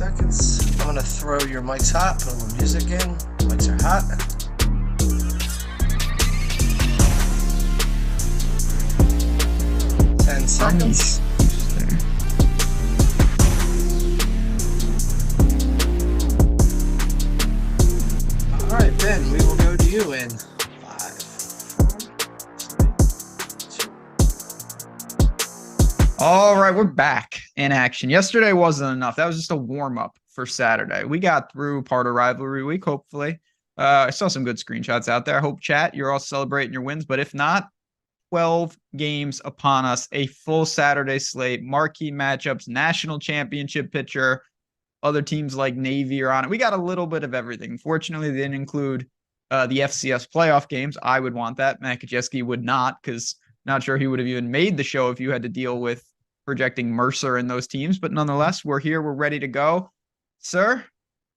seconds. I'm gonna throw your mics hot, put a little music in. Mics are hot. Ten seconds. All right, Ben, we will go to you in 5, 4, 3, 2. All right, we're back in action. Yesterday wasn't enough. That was just a warm-up for Saturday. We got through part of rivalry week, hopefully. I saw some good screenshots out there. I hope, chat, you're all celebrating your wins. But if not, 12 games upon us, a full Saturday slate, marquee matchups, national championship pitcher, other teams like Navy are on it. We got a little bit of everything. Fortunately, they didn't include the FCS playoff games. I would want that. Matt Gajewski would not, because not sure he would have even made the show if you had to deal with projecting Mercer in those teams. But nonetheless, we're here. We're ready to go. Sir,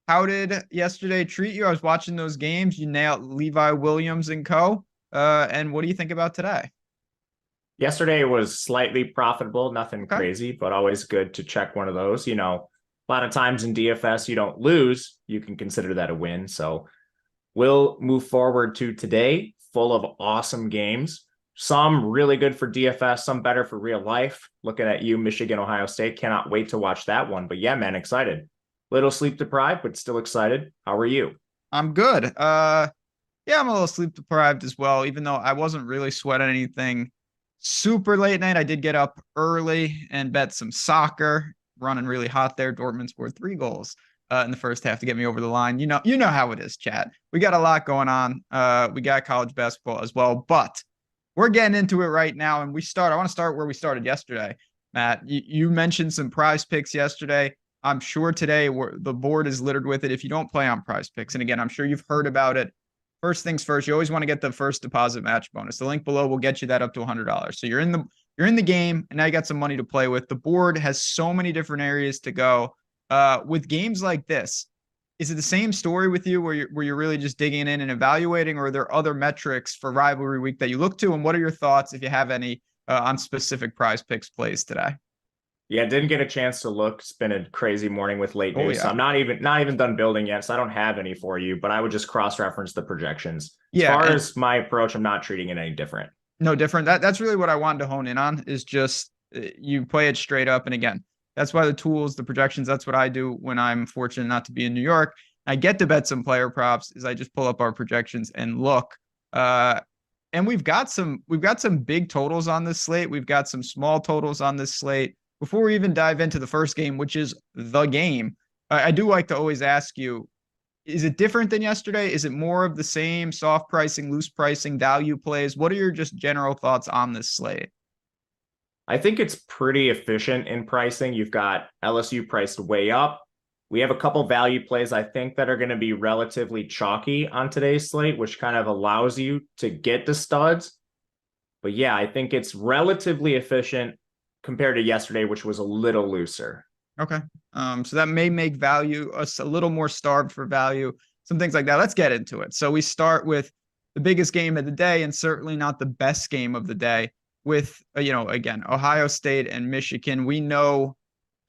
how did yesterday treat you? I was watching those games. You nailed Levi Williams and co. And what do you think about today? Yesterday was slightly profitable, nothing crazy, but always good to check one of those. You know, a lot of times in DFS, you don't lose. You can consider that a win. So we'll move forward to today, full of awesome games. Some really good for DFS, some better for real life. Looking at you, Michigan, Ohio State. Cannot wait to watch that one. But yeah, man, excited. Little sleep deprived, but still excited. How are you? I'm good. Yeah, I'm a little sleep deprived as well, even though I wasn't really sweating anything super late night. I did get up early and bet some soccer, running really hot there. Dortmund scored 3 goals in the first half to get me over the line. You know how it is, chat. We got a lot going on. We got college basketball as well, but we're getting into it right now. And I want to start where we started yesterday. Matt, you mentioned some PrizePicks yesterday. I'm sure today the board is littered with it if you don't play on PrizePicks. And again, I'm sure you've heard about it. First things first, you always want to get the first deposit match bonus. The link below will get you that up to $100. So you're in the game, and now you got some money to play with. The board has so many different areas to go. With games like this, is it the same story with you where you're really just digging in and evaluating, or are there other metrics for rivalry week that you look to? And what are your thoughts, if you have any, on specific PrizePicks plays today? Yeah, didn't get a chance to look. It's been a crazy morning with late news. So I'm not even done building yet, so I don't have any for you, but I would just cross-reference the projections. As far as my approach, I'm not treating it any different. No different. That's really what I wanted to hone in on, is just you play it straight up. And again, that's why the tools, the projections, that's what I do when I'm fortunate not to be in New York. I get to bet some player props, is I just pull up our projections and look. And we've got some big totals on this slate. We've got some small totals on this slate. Before we even dive into the first game, which is the game, I do like to always ask you, is it different than yesterday? Is it more of the same, soft pricing, loose pricing, value plays? What are your just general thoughts on this slate? I think it's pretty efficient in pricing. You've got LSU priced way up. We have a couple value plays, I think, that are going to be relatively chalky on today's slate, which kind of allows you to get the studs. But yeah, I think it's relatively efficient compared to yesterday, which was a little looser. Okay. So that may make value us a little more starved for value, some things like that. Let's get into it. So we start with the biggest game of the day, and certainly not the best game of the day, with, again, Ohio State and Michigan. We know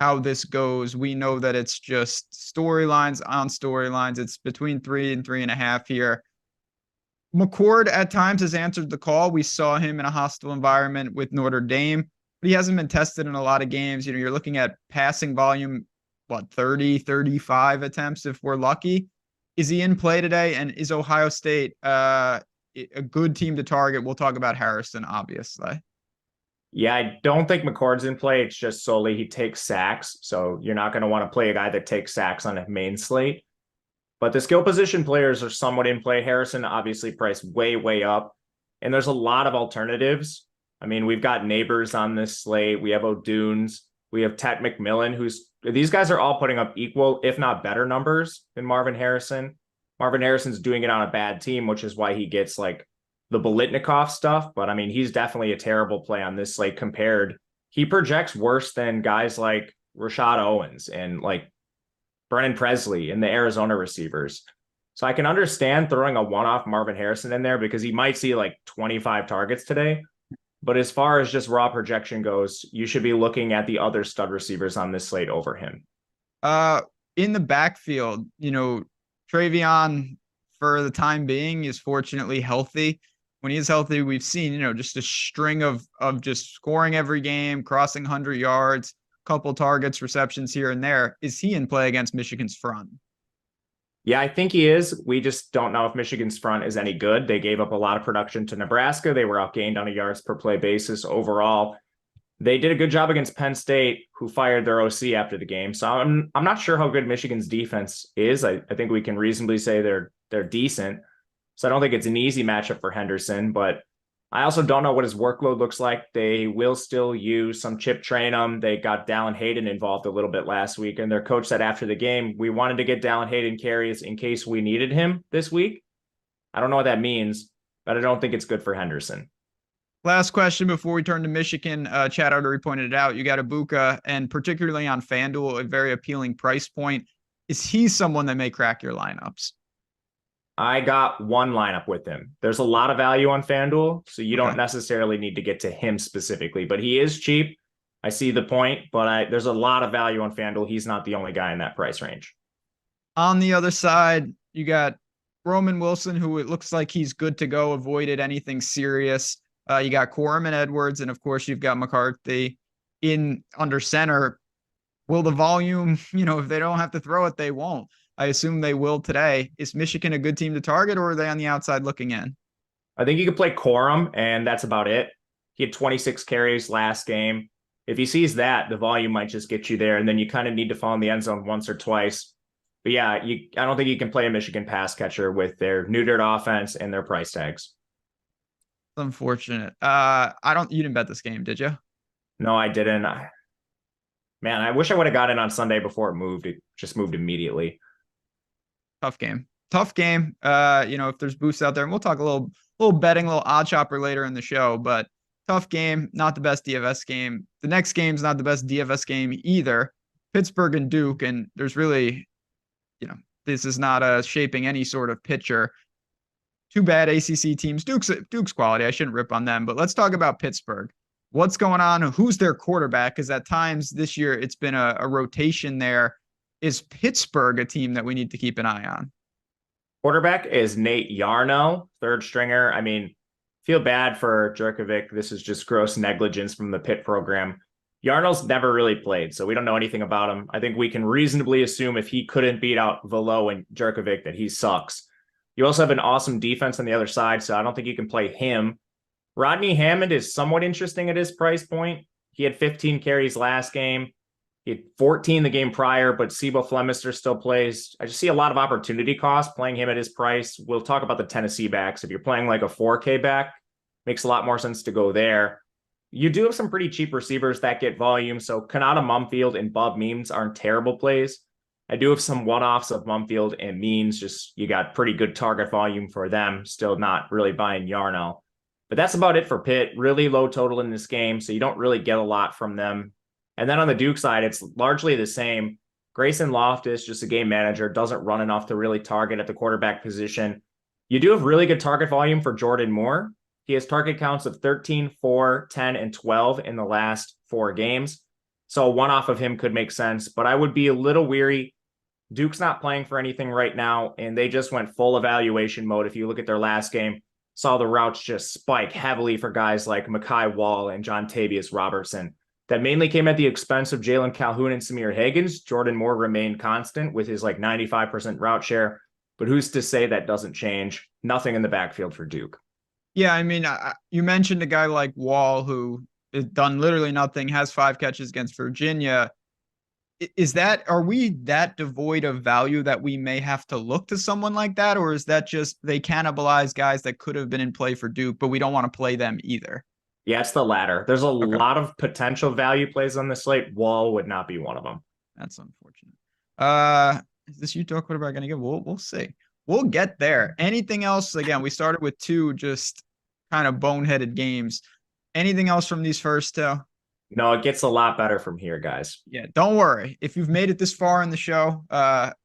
how this goes. We know that it's just storylines on storylines. It's between 3 and 3.5 here. McCord at times has answered the call. We saw him in a hostile environment with Notre Dame, but he hasn't been tested in a lot of games. You're looking at passing volume, 30, 35 attempts if we're lucky. Is he in play today? And is Ohio State a good team to target? We'll talk about Harrison, obviously. Yeah, I don't think McCord's in play. It's just solely he takes sacks. So you're not going to want to play a guy that takes sacks on a main slate. But the skill position players are somewhat in play. Harrison obviously priced way, way up. And there's a lot of alternatives. I mean, we've got Neighbors on this slate. We have O'Dunes. We have Tet McMillan, these guys are all putting up equal, if not better numbers than Marvin Harrison. Marvin Harrison's doing it on a bad team, which is why he gets like the Bolitnikov stuff. But I mean, he's definitely a terrible play on this slate compared. He projects worse than guys like Rashad Owens and like Brennan Presley and the Arizona receivers. So I can understand throwing a one-off Marvin Harrison in there because he might see like 25 targets today. But as far as just raw projection goes, you should be looking at the other stud receivers on this slate over him. in the backfield, Travion for the time being is fortunately healthy. When he is healthy, we've seen, just a string of just scoring every game, crossing 100 yards, couple targets, receptions here and there. Is he in play against Michigan's front? Yeah, I think he is. We just don't know if Michigan's front is any good. They gave up a lot of production to Nebraska. They were outgained on a yards per play basis overall. They did a good job against Penn State, who fired their OC after the game. So I'm not sure how good Michigan's defense is. I think we can reasonably say they're decent. So I don't think it's an easy matchup for Henderson, but I also don't know what his workload looks like. They will still use some chip train him. They got Dallin Hayden involved a little bit last week, and their coach said after the game, we wanted to get Dallin Hayden carries in case we needed him this week. I don't know what that means, but I don't think it's good for Henderson. Last question before we turn to Michigan. Chad already pointed it out. You got Ibuka, and particularly on FanDuel, a very appealing price point. Is he someone that may crack your lineups? I got one lineup with him. There's a lot of value on FanDuel, so you don't necessarily need to get to him specifically, but he is cheap. I see the point, but there's a lot of value on FanDuel. He's not the only guy in that price range. On the other side, you got Roman Wilson, who it looks like he's good to go, avoided anything serious. You got Corum and Edwards, and of course you've got McCarthy in under center. Will the volume, if they don't have to throw it, they won't. I assume they will today. Is Michigan a good team to target, or are they on the outside looking in? I think you could play Corum, and that's about it. He had 26 carries last game. If he sees that, the volume might just get you there, and then you kind of need to fall in the end zone once or twice. But yeah, I don't think you can play a Michigan pass catcher with their neutered offense and their price tags. Unfortunate. You didn't bet this game, did you? No, I didn't. Man, I wish I would have got in on Sunday before it moved. It just moved immediately. Tough game. If there's boosts out there, and we'll talk a little betting, a little odd chopper later in the show, but tough game, not the best DFS game. The next game's not the best DFS game either. Pittsburgh and Duke, and there's really, this is not shaping any sort of picture. Two bad ACC teams. Duke's quality. I shouldn't rip on them, but let's talk about Pittsburgh. What's going on? Who's their quarterback? Because at times this year it's been a rotation there. Is Pittsburgh a team that we need to keep an eye on? Quarterback is Nate Yarno, third stringer. I mean, feel bad for Jerkovic. This is just gross negligence from the Pitt program. Yarno's never really played, so we don't know anything about him. I think we can reasonably assume if he couldn't beat out Velo and Jerkovic that he sucks. You also have an awesome defense on the other side, so I don't think you can play him. Rodney Hammond is somewhat interesting at his price point. He had 15 carries last game. He had 14 the game prior, but Sebo Flemister still plays. I just see a lot of opportunity cost playing him at his price. We'll talk about the Tennessee backs. If you're playing like a 4K back, makes a lot more sense to go there. You do have some pretty cheap receivers that get volume. So Kanata Mumfield and Bob Means aren't terrible plays. I do have some one-offs of Mumfield and Means. Just you got pretty good target volume for them. Still not really buying Yarno. But that's about it for Pitt. Really low total in this game, so you don't really get a lot from them. And then on the Duke side, it's largely the same. Grayson Loftus, just a game manager, doesn't run enough to really target at the quarterback position. You do have really good target volume for Jordan Moore. He has target counts of 13, 4, 10, and 12 in the last 4 games. So one off of him could make sense, but I would be a little weary. Duke's not playing for anything right now, and they just went full evaluation mode. If you look at their last game, saw the routes just spike heavily for guys like Mekhi Wall and John Tavius Robertson. That mainly came at the expense of Jalen Calhoun and Samir Higgins. Jordan Moore remained constant with his 95% route share, but who's to say that doesn't change? Nothing in the backfield for Duke. Yeah, I mean, you mentioned a guy like Wall who has done literally nothing, has 5 catches against Virginia. Are we that devoid of value that we may have to look to someone like that? Or is that just they cannibalize guys that could have been in play for Duke, but we don't want to play them either? Yeah, it's the latter. There's a lot of potential value plays on the slate. Wall would not be one of them. That's unfortunate. Is this Utah quarterback going to get? We'll see. We'll get there. Anything else? Again, we started with 2 just kind of boneheaded games. Anything else from these first 2? No, it gets a lot better from here, guys. Yeah, don't worry. If you've made it this far in the show,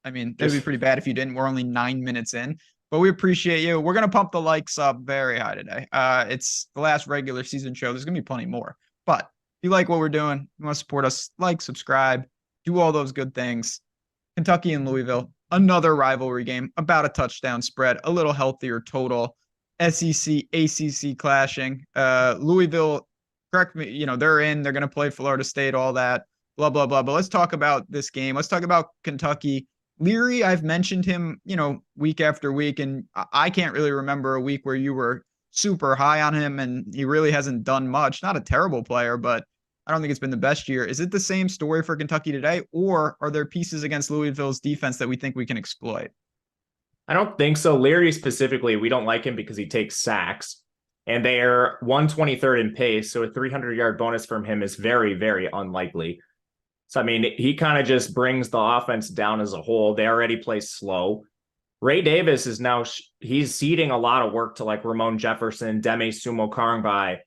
it'd be pretty bad if you didn't. We're only 9 minutes in. But we appreciate you. We're going to pump the likes up very high today. It's the last regular season show. There's going to be plenty more. But if you like what we're doing, you want to support us, like, subscribe, do all those good things. Kentucky and Louisville, another rivalry game, about a touchdown spread, a little healthier total. SEC, ACC clashing. Louisville, correct me, they're going to play Florida State, all that, blah, blah, blah. But let's talk about this game. Let's talk about Kentucky. Leary, I've mentioned him, week after week, and I can't really remember a week where you were super high on him, and he really hasn't done much. Not a terrible player, but I don't think it's been the best year. Is it the same story for Kentucky today, or are there pieces against Louisville's defense that we think we can exploit? I don't think so. Leary specifically, we don't like him because he takes sacks, and they are 123rd in pace, so a 300-yard bonus from him is very, very unlikely. So, I mean, he kind of just brings the offense down as a whole. They already play slow. Ray Davis is now, he's ceding a lot of work to like Ramon Jefferson, Deme Sumo Karangbai,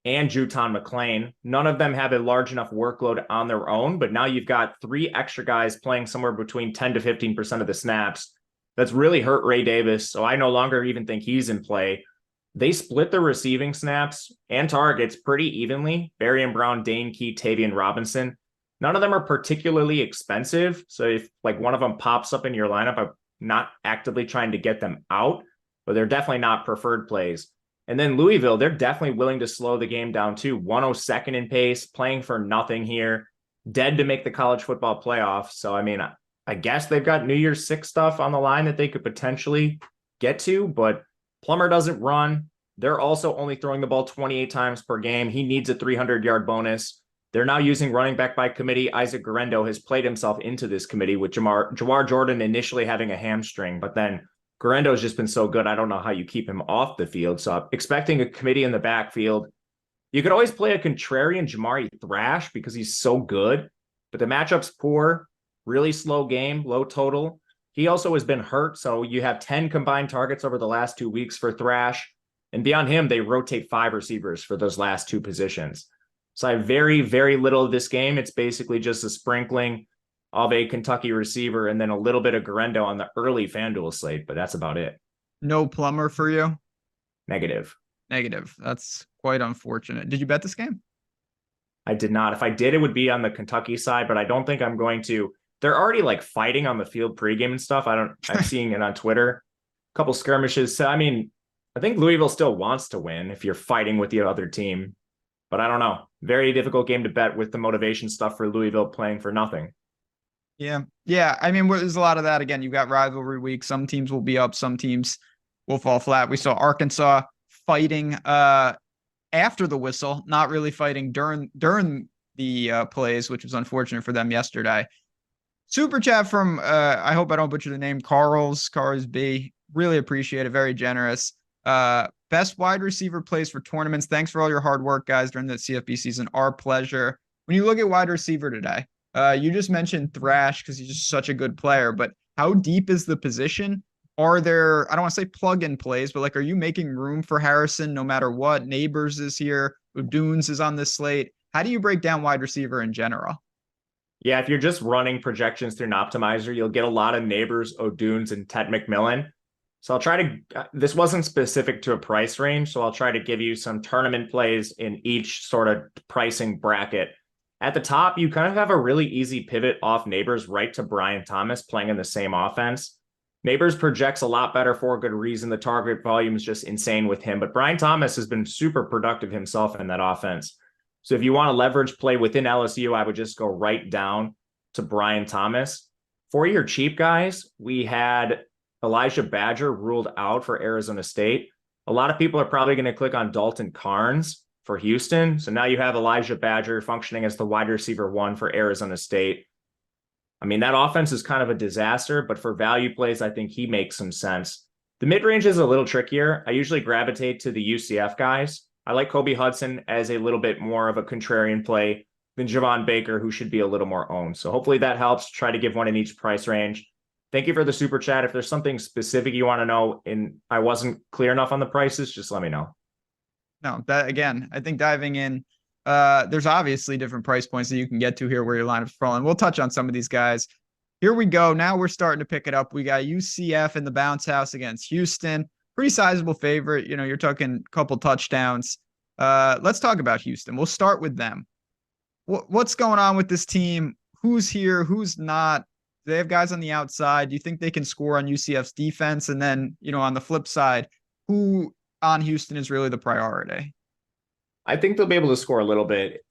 and Juton McClain. None of them have a large enough workload on their own, but now you've got 3 extra guys playing somewhere between 10 to 15% of the snaps. That's really hurt Ray Davis, so I no longer even think he's in play. They split the receiving snaps and targets pretty evenly. Barian Brown, Dane Key, Tavian Robinson. None of them are particularly expensive. So if like one of them pops up in your lineup, I'm not actively trying to get them out, but they're definitely not preferred plays. And then Louisville, they're definitely willing to slow the game down too. 102nd in pace, playing for nothing here, dead to make the college football playoff. So, I mean, I guess they've got New Year's Six stuff on the line that they could potentially get to, but Plummer doesn't run. They're also only throwing the ball 28 times per game. He needs a 300-yard bonus. They're now using running back by committee. Isaac Garendo has played himself into this committee with Jawar Jordan initially having a hamstring, but then Garendo has just been so good. I don't know how you keep him off the field. So I'm expecting a committee in the backfield. You could always play a contrarian Jamari Thrash because he's so good, but the matchup's poor, really slow game, low total. He also has been hurt. So you have 10 combined targets over the last 2 weeks for Thrash. And beyond him, they rotate 5 receivers for those last 2 positions. So I have very, very little of this game. It's basically just a sprinkling of a Kentucky receiver and then a little bit of Garendo on the early FanDuel slate, but that's about it. No Plummer for you? Negative. That's quite unfortunate. Did you bet this game? I did not. If I did, it would be on the Kentucky side, but I don't think I'm going to. They're already like fighting on the field pregame and stuff. I'm seeing it on Twitter. A couple skirmishes. So, I mean, I think Louisville still wants to win if you're fighting with the other team. But I don't know. Very difficult game to bet with the motivation stuff for Louisville playing for nothing. Yeah. I mean, there's a lot of that. Again, you've got rivalry week. Some teams will be up. Some teams will fall flat. We saw Arkansas fighting after the whistle, not really fighting during the plays, which was unfortunate for them yesterday. Super chat from, I hope I don't butcher the name, Cars B. Really appreciate it. Very generous. Best wide receiver plays for tournaments. Thanks for all your hard work, guys, during the CFB season. Our pleasure. When you look at wide receiver today, you just mentioned Thrash because he's just such a good player, but how deep is the position? Are there, I don't want to say plug-in plays, but like, are you making room for Harrison no matter what? Neighbors is here. Udunes is on this slate. How do you break down wide receiver in general? Yeah, if you're just running projections through an optimizer, you'll get a lot of Neighbors, O'Dunes, and Ted McMillan. So I'll try to, this wasn't specific to a price range, so I'll try to give you some tournament plays in each sort of pricing bracket. At the top, you kind of have a really easy pivot off Neighbors right to Brian Thomas playing in the same offense. Neighbors projects a lot better for a good reason. The target volume is just insane with him, but Brian Thomas has been super productive himself in that offense. So if you want to leverage play within LSU, I would just go right down to Brian Thomas. For your cheap guys, we had Elijah Badger ruled out for Arizona State. A lot of people are probably going to click on Dalton Carnes for Houston. So now you have Elijah Badger functioning as the wide receiver 1 for Arizona State. I mean, that offense is kind of a disaster, but for value plays, I think he makes some sense. The mid-range is a little trickier. I usually gravitate to the UCF guys. I like Kobe Hudson as a little bit more of a contrarian play than Javon Baker, who should be a little more owned. So hopefully that helps. Try to give one in each price range. Thank you for the super chat. If there's something specific you want to know and I wasn't clear enough on the prices, just let me know. No, that again, I think diving in, there's obviously different price points that you can get to here where your lineup's falling. We'll touch on some of these guys. Here we go. Now we're starting to pick it up. We got UCF in the bounce house against Houston. Pretty sizable favorite. You know, you're talking a couple touchdowns. Let's talk about Houston. We'll start with them. What's going on with this team? Who's here? Who's not? Do they have guys on the outside? Do you think they can score on UCF's defense? And then, on the flip side, who on Houston is really the priority? I think they'll be able to score a little bit.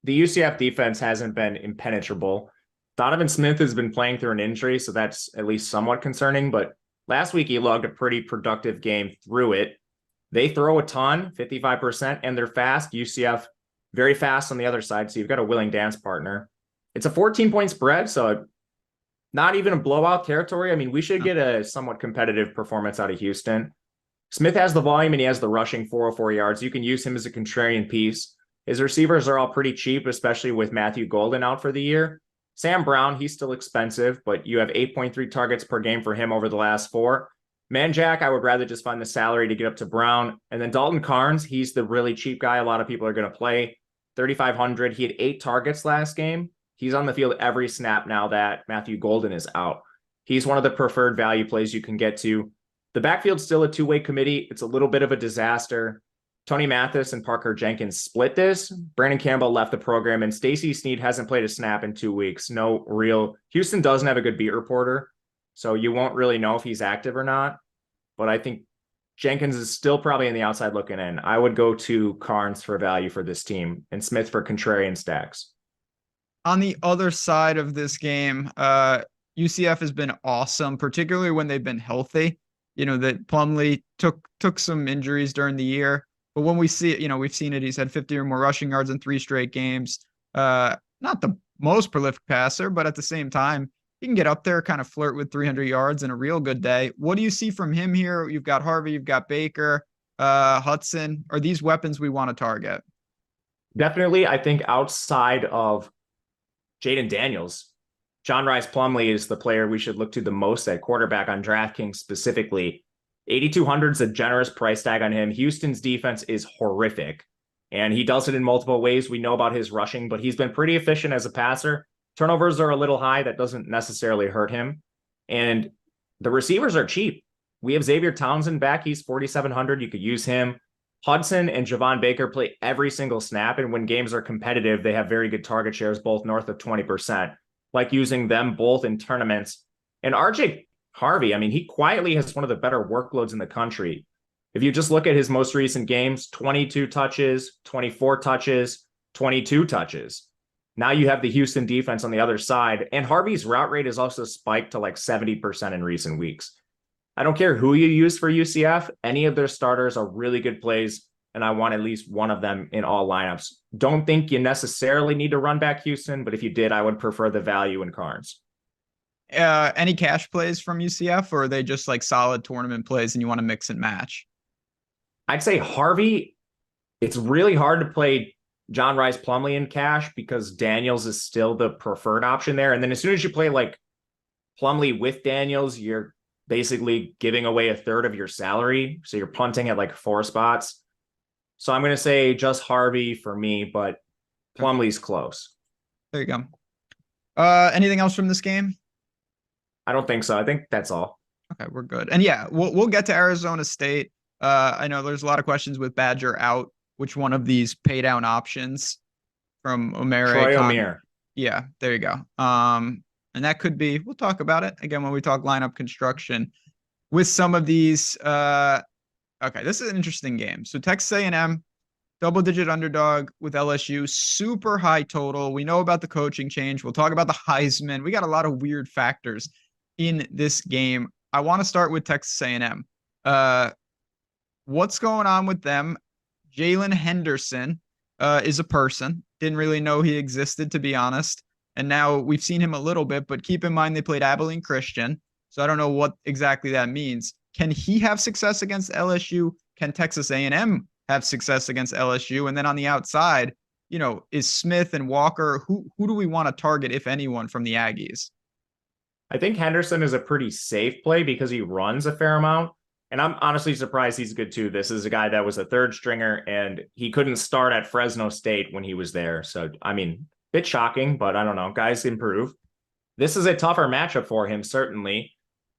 The UCF defense hasn't been impenetrable. Donovan Smith has been playing through an injury, so that's at least somewhat concerning. But last week, he logged a pretty productive game through it. They throw a ton, 55%, and they're fast. UCF, very fast on the other side, so you've got a willing dance partner. It's a 14-point spread, so not even a blowout territory. I mean, we should get a somewhat competitive performance out of Houston. Smith has the volume and he has the rushing 404 yards. You can use him as a contrarian piece. His receivers are all pretty cheap, especially with Matthew Golden out for the year. Sam Brown, he's still expensive, but you have 8.3 targets per game for him over the last 4. Manjack, I would rather just find the salary to get up to Brown. And then Dalton Carnes, he's the really cheap guy a lot of people are going to play. 3,500. He had 8 targets last game. He's on the field every snap now that Matthew Golden is out. He's one of the preferred value plays you can get to. The backfield's still a two-way committee. It's a little bit of a disaster. Tony Mathis and Parker Jenkins split this. Brandon Campbell left the program, and Stacey Snead hasn't played a snap in 2 weeks. Houston doesn't have a good beat reporter, so you won't really know if he's active or not. But I think Jenkins is still probably on the outside looking in. I would go to Carnes for value for this team and Smith for contrarian stacks. On the other side of this game, UCF has been awesome, particularly when they've been healthy. That Plumlee took some injuries during the year. But when we see it, we've seen it. He's had 50 or more rushing yards in 3 straight games. Not the most prolific passer, but at the same time, he can get up there, kind of flirt with 300 yards in a real good day. What do you see from him here? You've got Harvey, you've got Baker, Hudson. Are these weapons we want to target? Definitely. I think outside of Jaden Daniels, John Rice Plumlee is the player we should look to the most at quarterback on DraftKings specifically. 8,200 is a generous price tag on him. Houston's defense is horrific, and he does it in multiple ways. We know about his rushing, but he's been pretty efficient as a passer. Turnovers are a little high. That doesn't necessarily hurt him. And the receivers are cheap. We have Xavier Townsend back. He's 4,700. You could use him. Hudson and Javon Baker play every single snap, and when games are competitive, they have very good target shares, both north of 20%. Like using them both in tournaments. And RJ Harvey, I mean, he quietly has one of the better workloads in the country. If you just look at his most recent games, 22 touches, 24 touches, 22 touches. Now you have the Houston defense on the other side, and Harvey's route rate has also spiked to like 70% in recent weeks. I don't care who you use for UCF. Any of their starters are really good plays, and I want at least one of them in all lineups. Don't think you necessarily need to run back Houston, but if you did, I would prefer the value in Carnes. Any cash plays from UCF, or are they just like solid tournament plays and you want to mix and match? I'd say Harvey, it's really hard to play John Rice Plumlee in cash because Daniels is still the preferred option there. And then as soon as you play like Plumlee with Daniels, you're basically giving away a third of your salary. So you're punting at like 4 spots. So I'm going to say just Harvey for me, but Plumlee's close. There you go. Anything else from this game? I don't think so. I think that's all. Okay, we're good. And yeah, we'll get to Arizona State. I know there's a lot of questions with Badger out. Which one of these pay down options from Troy O'Meara? Yeah, there you go. And that could be, we'll talk about it again when we talk lineup construction with some of these. Okay, this is an interesting game. So Texas A&M, double-digit underdog with LSU, super high total. We know about the coaching change. We'll talk about the Heisman. We got a lot of weird factors in this game. I want to start with Texas A&M. What's going on with them? Jalen Henderson is a person. Didn't really know he existed, to be honest. And now we've seen him a little bit, but keep in mind they played Abilene Christian. So I don't know what exactly that means. Can he have success against LSU? Can Texas A&M have success against LSU? And then on the outside, is Smith and Walker, who do we want to target, if anyone, from the Aggies? I think Henderson is a pretty safe play because he runs a fair amount. And I'm honestly surprised he's good too. This is a guy that was a third stringer and he couldn't start at Fresno State when he was there. So, I mean, bit shocking, but I don't know. Guys improve. This is a tougher matchup for him, certainly.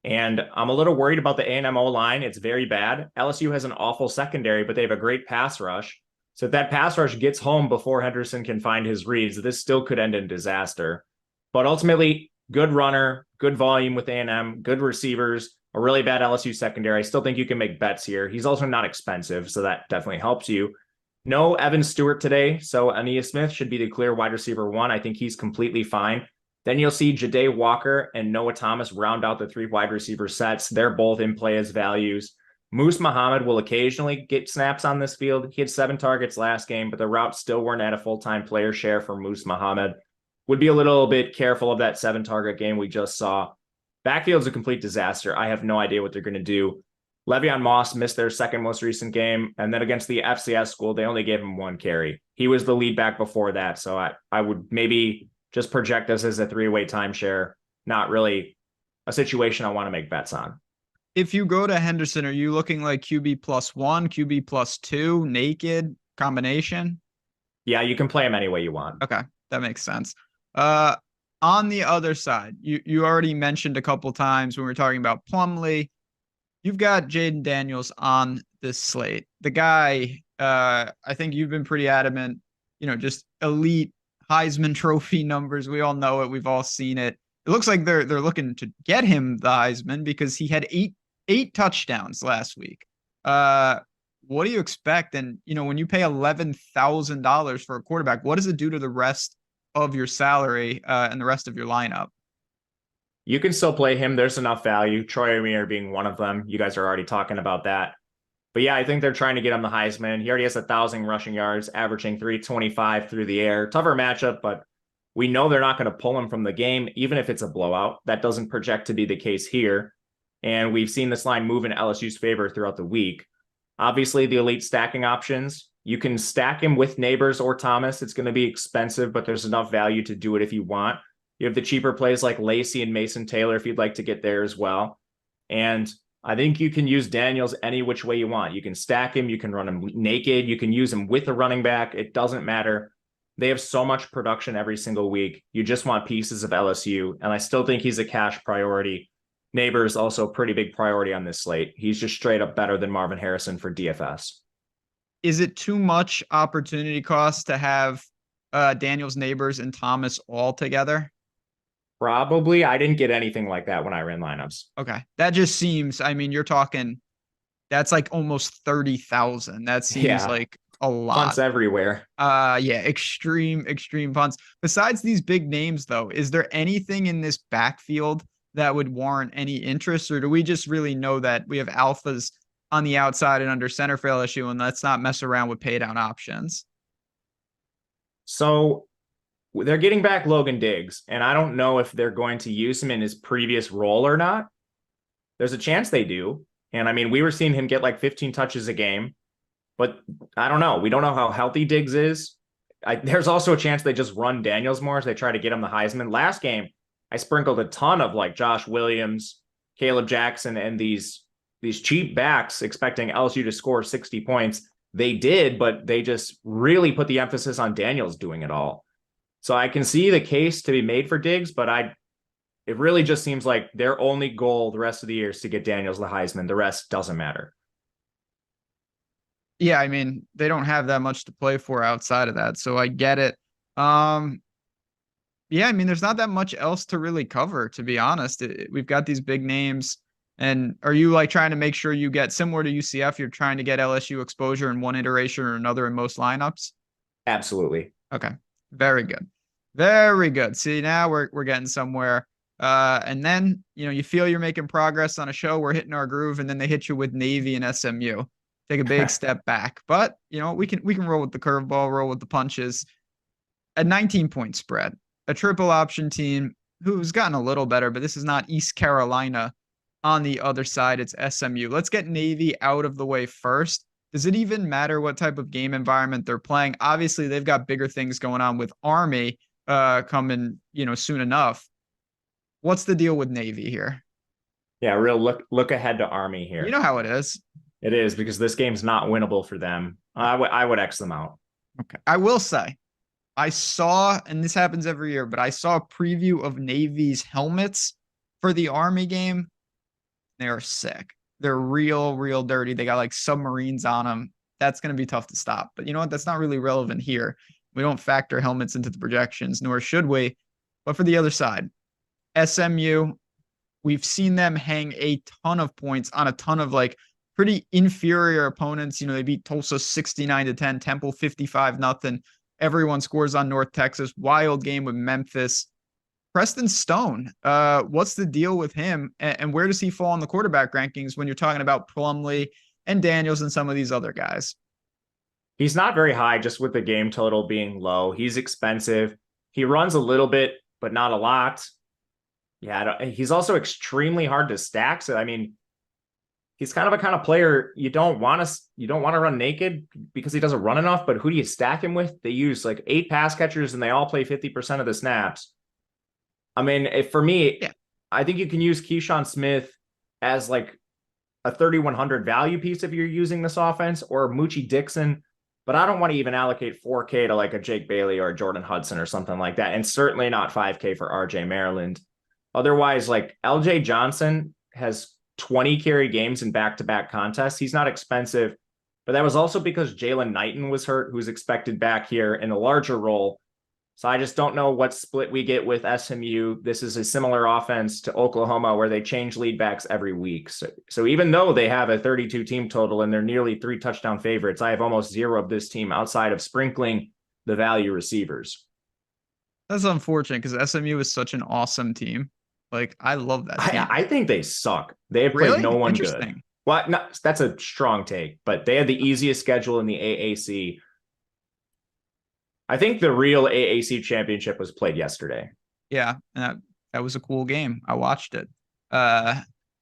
And I'm a little worried about the A&M O-line. It's very bad. LSU has an awful secondary, but they have a great pass rush. So if that pass rush gets home before Henderson can find his reads, this still could end in disaster. But ultimately, good runner, good volume with A&M, good receivers, a really bad LSU secondary. I still think you can make bets here. He's also not expensive, so that definitely helps you. No Evan Stewart today, so Ainias Smith should be the clear wide receiver 1. I think he's completely fine. Then you'll see Ja'Day Walker and Noah Thomas round out the 3 wide receiver sets. They're both in play as values. Moose Muhammad will occasionally get snaps on this field. He had 7 targets last game, but the routes still weren't at a full-time player share for Moose Muhammad. Would be a little bit careful of that 7-target game we just saw. Backfield's a complete disaster. I have no idea what they're going to do. Le'Veon Moss missed their second most recent game, and then against the FCS school, they only gave him 1 carry. He was the lead back before that, so I would maybe just project this as a 3-way timeshare, not really a situation I want to make bets on. If you go to Henderson, are you looking like QB +1, QB +2, naked, combination? Yeah, you can play him any way you want. Okay, that makes sense. On the other side, you already mentioned a couple times when we were talking about Plumlee, you've got Jaden Daniels on this slate. The guy, I think you've been pretty adamant, just elite Heisman Trophy numbers. We all know it. We've all seen it. It looks like they're looking to get him the Heisman because he had eight touchdowns last week. What do you expect? And, when you pay $11,000 for a quarterback, what does it do to the rest of your salary and the rest of your lineup? You can still play him. There's enough value. Troy Amir being one of them. You guys are already talking about that. But yeah, I think they're trying to get him the Heisman. He already has 1,000 rushing yards, averaging 325 through the air. Tougher matchup, but we know they're not going to pull him from the game, even if it's a blowout. That doesn't project to be the case here. And we've seen this line move in LSU's favor throughout the week. Obviously, the elite stacking options, you can stack him with Neighbors or Thomas. It's going to be expensive, but there's enough value to do it if you want. You have the cheaper plays like Lacey and Mason Taylor if you'd like to get there as well. And I think you can use Daniels any which way you want. You can stack him. You can run him naked. You can use him with a running back. It doesn't matter. They have so much production every single week. You just want pieces of LSU. And I still think he's a cash priority. Neighbors also a pretty big priority on this slate. He's just straight up better than Marvin Harrison for DFS. Is it too much opportunity cost to have Daniels, Neighbors, and Thomas all together? Probably. I didn't get anything like that when I ran lineups. Okay. That just seems, you're talking, that's like almost 30,000. That seems like a lot. Punts everywhere. Extreme punts. Besides these big names though, is there anything in this backfield that would warrant any interest, or do we just really know that we have alphas on the outside and under center for LSU, and let's not mess around with pay down options? So they're getting back Logan Diggs, and I don't know if they're going to use him in his previous role or not. There's a chance they do. And we were seeing him get like 15 touches a game, but I don't know. We don't know how healthy Diggs is. There's also a chance they just run Daniels more as they try to get him the Heisman. Last game, I sprinkled a ton of like Josh Williams, Caleb Jackson, and these cheap backs expecting LSU to score 60 points. They did, but they just really put the emphasis on Daniels doing it all. So I can see the case to be made for Diggs, but it really just seems like their only goal the rest of the year is to get Daniels the Heisman. The rest doesn't matter. Yeah, they don't have that much to play for outside of that, so I get it. There's not that much else to really cover, to be honest. We've got these big names. And are you like trying to make sure you get, similar to UCF, you're trying to get LSU exposure in one iteration or another in most lineups? Absolutely. Okay. Very good. Very good. See, now we're getting somewhere. And then, you feel you're making progress on a show. We're hitting our groove, and then they hit you with Navy and SMU. Take a big step back. But, we can roll with the curveball, roll with the punches. A 19-point spread. A triple option team who's gotten a little better, but this is not East Carolina. On the other side, it's SMU. Let's get Navy out of the way first. Does it even matter what type of game environment they're playing? Obviously, they've got bigger things going on with Army coming, soon enough. What's the deal with Navy here? Yeah, real look ahead to Army here. You know how it is. It is, because this game's not winnable for them. I would X them out. Okay. I will say, I saw, and this happens every year, but I saw a preview of Navy's helmets for the Army game. They are sick. They're real dirty. They got like submarines on them. That's going to be tough to stop. But you know what? That's not really relevant here. We don't factor helmets into the projections, nor should we. But for the other side, SMU, we've seen them hang a ton of points on a ton of like pretty inferior opponents. You know, they beat Tulsa 69-10, Temple 55-0. Everyone scores on North Texas. Wild game with Memphis. Preston Stone, what's the deal with him? And where does he fall in the quarterback rankings when you're talking about Plumlee and Daniels and some of these other guys? He's not very high, just with the game total being low. He's expensive. He runs a little bit, but not a lot. Yeah, he's also extremely hard to stack. So, I mean, he's kind of a kind of player you don't want to run naked because he doesn't run enough. But who do you stack him with? They use like 8 pass catchers and they all play 50% of the snaps. I mean, for me, yeah. I think you can use Keyshawn Smith as like a 3,100 value piece if you're using this offense, or Moochie Dixon. But I don't want to even allocate 4K to like a Jake Bailey or a Jordan Hudson or something like that. And certainly not 5K for RJ Maryland. Otherwise, like LJ Johnson has 20 carry games in back-to-back contests. He's not expensive, but that was also because Jalen Knighton was hurt, who's expected back here in a larger role. So I just don't know what split we get with SMU. This is a similar offense to Oklahoma where they change lead backs every week. So even though they have a 32 team total and they're nearly 3 touchdown favorites, I have almost 0 of this team outside of sprinkling the value receivers. That's unfortunate because SMU is such an awesome team. Like, I love that team. I think they suck. They have played no one good. Well, no, that's a strong take, but they had the easiest schedule in the AAC. I think the real AAC championship was played yesterday. Yeah, that was a cool game. I watched it.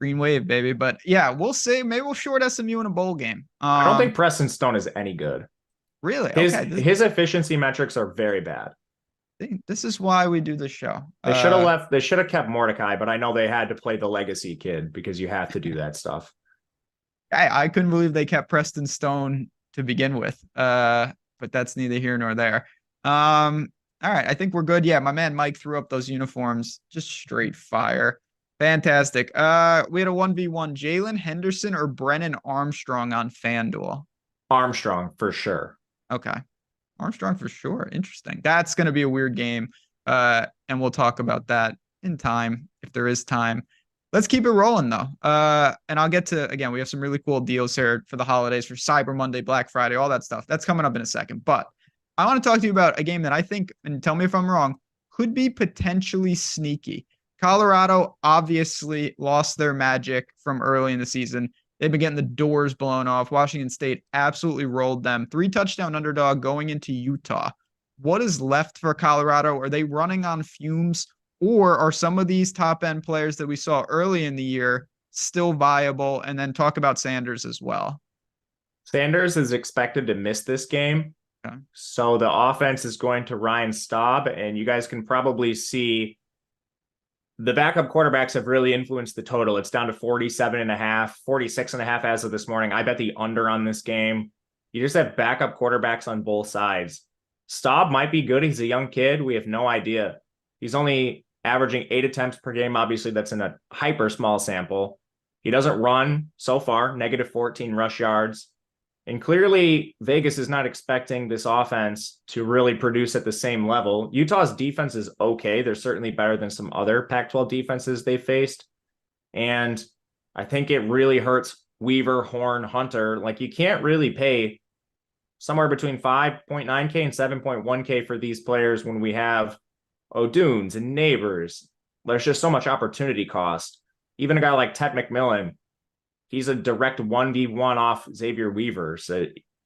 Green wave, baby. But yeah, we'll see. Maybe we'll short SMU in a bowl game. I don't think Preston Stone is any good. Really? His efficiency metrics are very bad. This is why we do the show. They should have left. They should have kept Mordecai, but I know they had to play the legacy kid because you have to do that stuff. I couldn't believe they kept Preston Stone to begin with. But that's neither here nor there. All right, I think we're good. Yeah, my man Mike threw up those uniforms, just straight fire. Fantastic. We had a 1v1, Jalen Henderson or Brennan Armstrong on FanDuel. Armstrong for sure. Okay. Armstrong for sure. Interesting. That's going to be a weird game. And we'll talk about that in time, if there is time. Let's keep it rolling though. And I'll get to, again, we have some really cool deals here for the holidays, for Cyber Monday, Black Friday, all that stuff. That's coming up in a second. But I want to talk to you about a game that I think, and tell me if I'm wrong, could be potentially sneaky. Colorado obviously lost their magic from early in the season. They've been getting the doors blown off. Washington State absolutely rolled them. 3-touchdown underdog going into Utah. What is left for Colorado? Are they running on fumes? Or are some of these top-end players that we saw early in the year still viable? And then talk about Sanders as well. Sanders is expected to miss this game. Okay. So the offense is going to Ryan Staub, and you guys can probably see the backup quarterbacks have really influenced the total. It's down to 47.5, 46.5 as of this morning. I bet the under on this game. You just have backup quarterbacks on both sides. Staub might be good. He's a young kid. We have no idea. He's only averaging 8 attempts per game. Obviously, that's in a hyper small sample. He doesn't run so far, -14 rush yards. And clearly, Vegas is not expecting this offense to really produce at the same level. Utah's defense is okay. They're certainly better than some other Pac-12 defenses they faced. And I think it really hurts Weaver, Horn, Hunter. Like, you can't really pay somewhere between 5.9K and 7.1K for these players when we have O'Dunes and Neighbors. There's just so much opportunity cost. Even a guy like Ted McMillan, he's a direct 1v1 off Xavier Weaver. So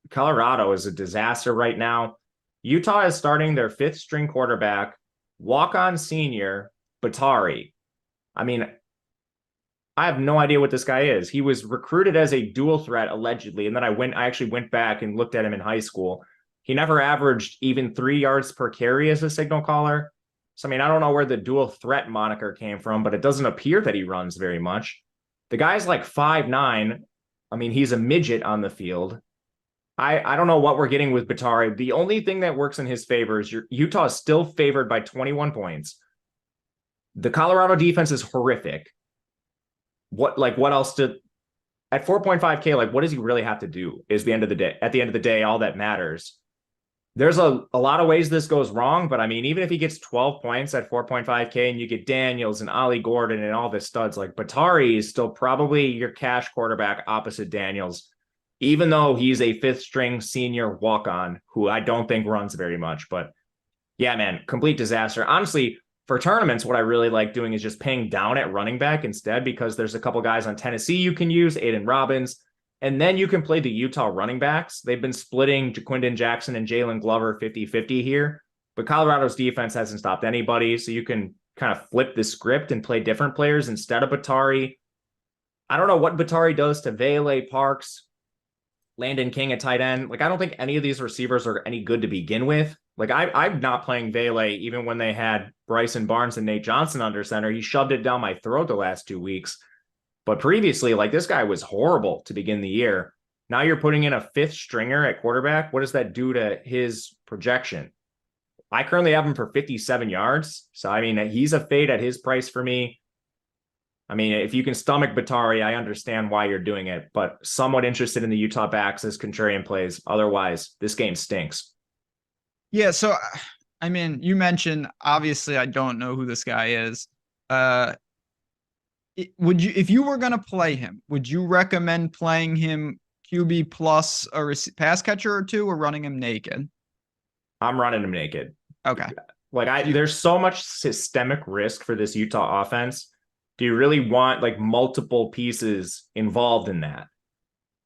Colorado is a disaster right now. Utah is starting their 5th string quarterback, walk-on senior, Batari. I mean, I have no idea what this guy is. He was recruited as a dual threat, allegedly. And then I actually went back and looked at him in high school. He never averaged even 3 yards per carry as a signal caller. So, I mean, I don't know where the dual threat moniker came from, but it doesn't appear that he runs very much. The guy's like 5'9". I mean, he's a midget on the field. I don't know what we're getting with Batari. The only thing that works in his favor is Utah is still favored by 21 points. The Colorado defense is horrific. What else at 4.5K, like, what does he really have to do at the end of the day, all that matters. There's a lot of ways this goes wrong, but I mean, even if he gets 12 points at 4.5K and you get Daniels and Ollie Gordon and all the studs, like Batari is still probably your cash quarterback opposite Daniels, even though he's a fifth string senior walk-on who I don't think runs very much. But yeah, man, complete disaster. Honestly, for tournaments, what I really like doing is just paying down at running back instead, because there's a couple guys on Tennessee you can use, Aiden Robbins, and then you can play the Utah running backs. They've been splitting Jaquindon Jackson and Jalen Glover 50-50 here, but Colorado's defense hasn't stopped anybody. So you can kind of flip the script and play different players instead of Batari. I don't know what Batari does to Vele, Parks, Landon King at tight end. Like, I don't think any of these receivers are any good to begin with. Like, I'm not playing Vele even when they had Bryson Barnes and Nate Johnson under center. He shoved it down my throat the last 2 weeks. But previously, like, this guy was horrible to begin the year. Now you're putting in a fifth stringer at quarterback. What does that do to his projection? I currently have him for 57 yards. So, I mean, he's a fade at his price for me. I mean, if you can stomach Batari, I understand why you're doing it, but somewhat interested in the Utah backs as contrarian plays. Otherwise, this game stinks. Yeah, so, I mean, you mentioned, obviously, I don't know who this guy is. Would you, if you were going to play him, would you recommend playing him QB plus a pass catcher or two, or running him naked? I'm running him naked. Okay. Like, there's so much systemic risk for this Utah offense. Do you really want like multiple pieces involved in that?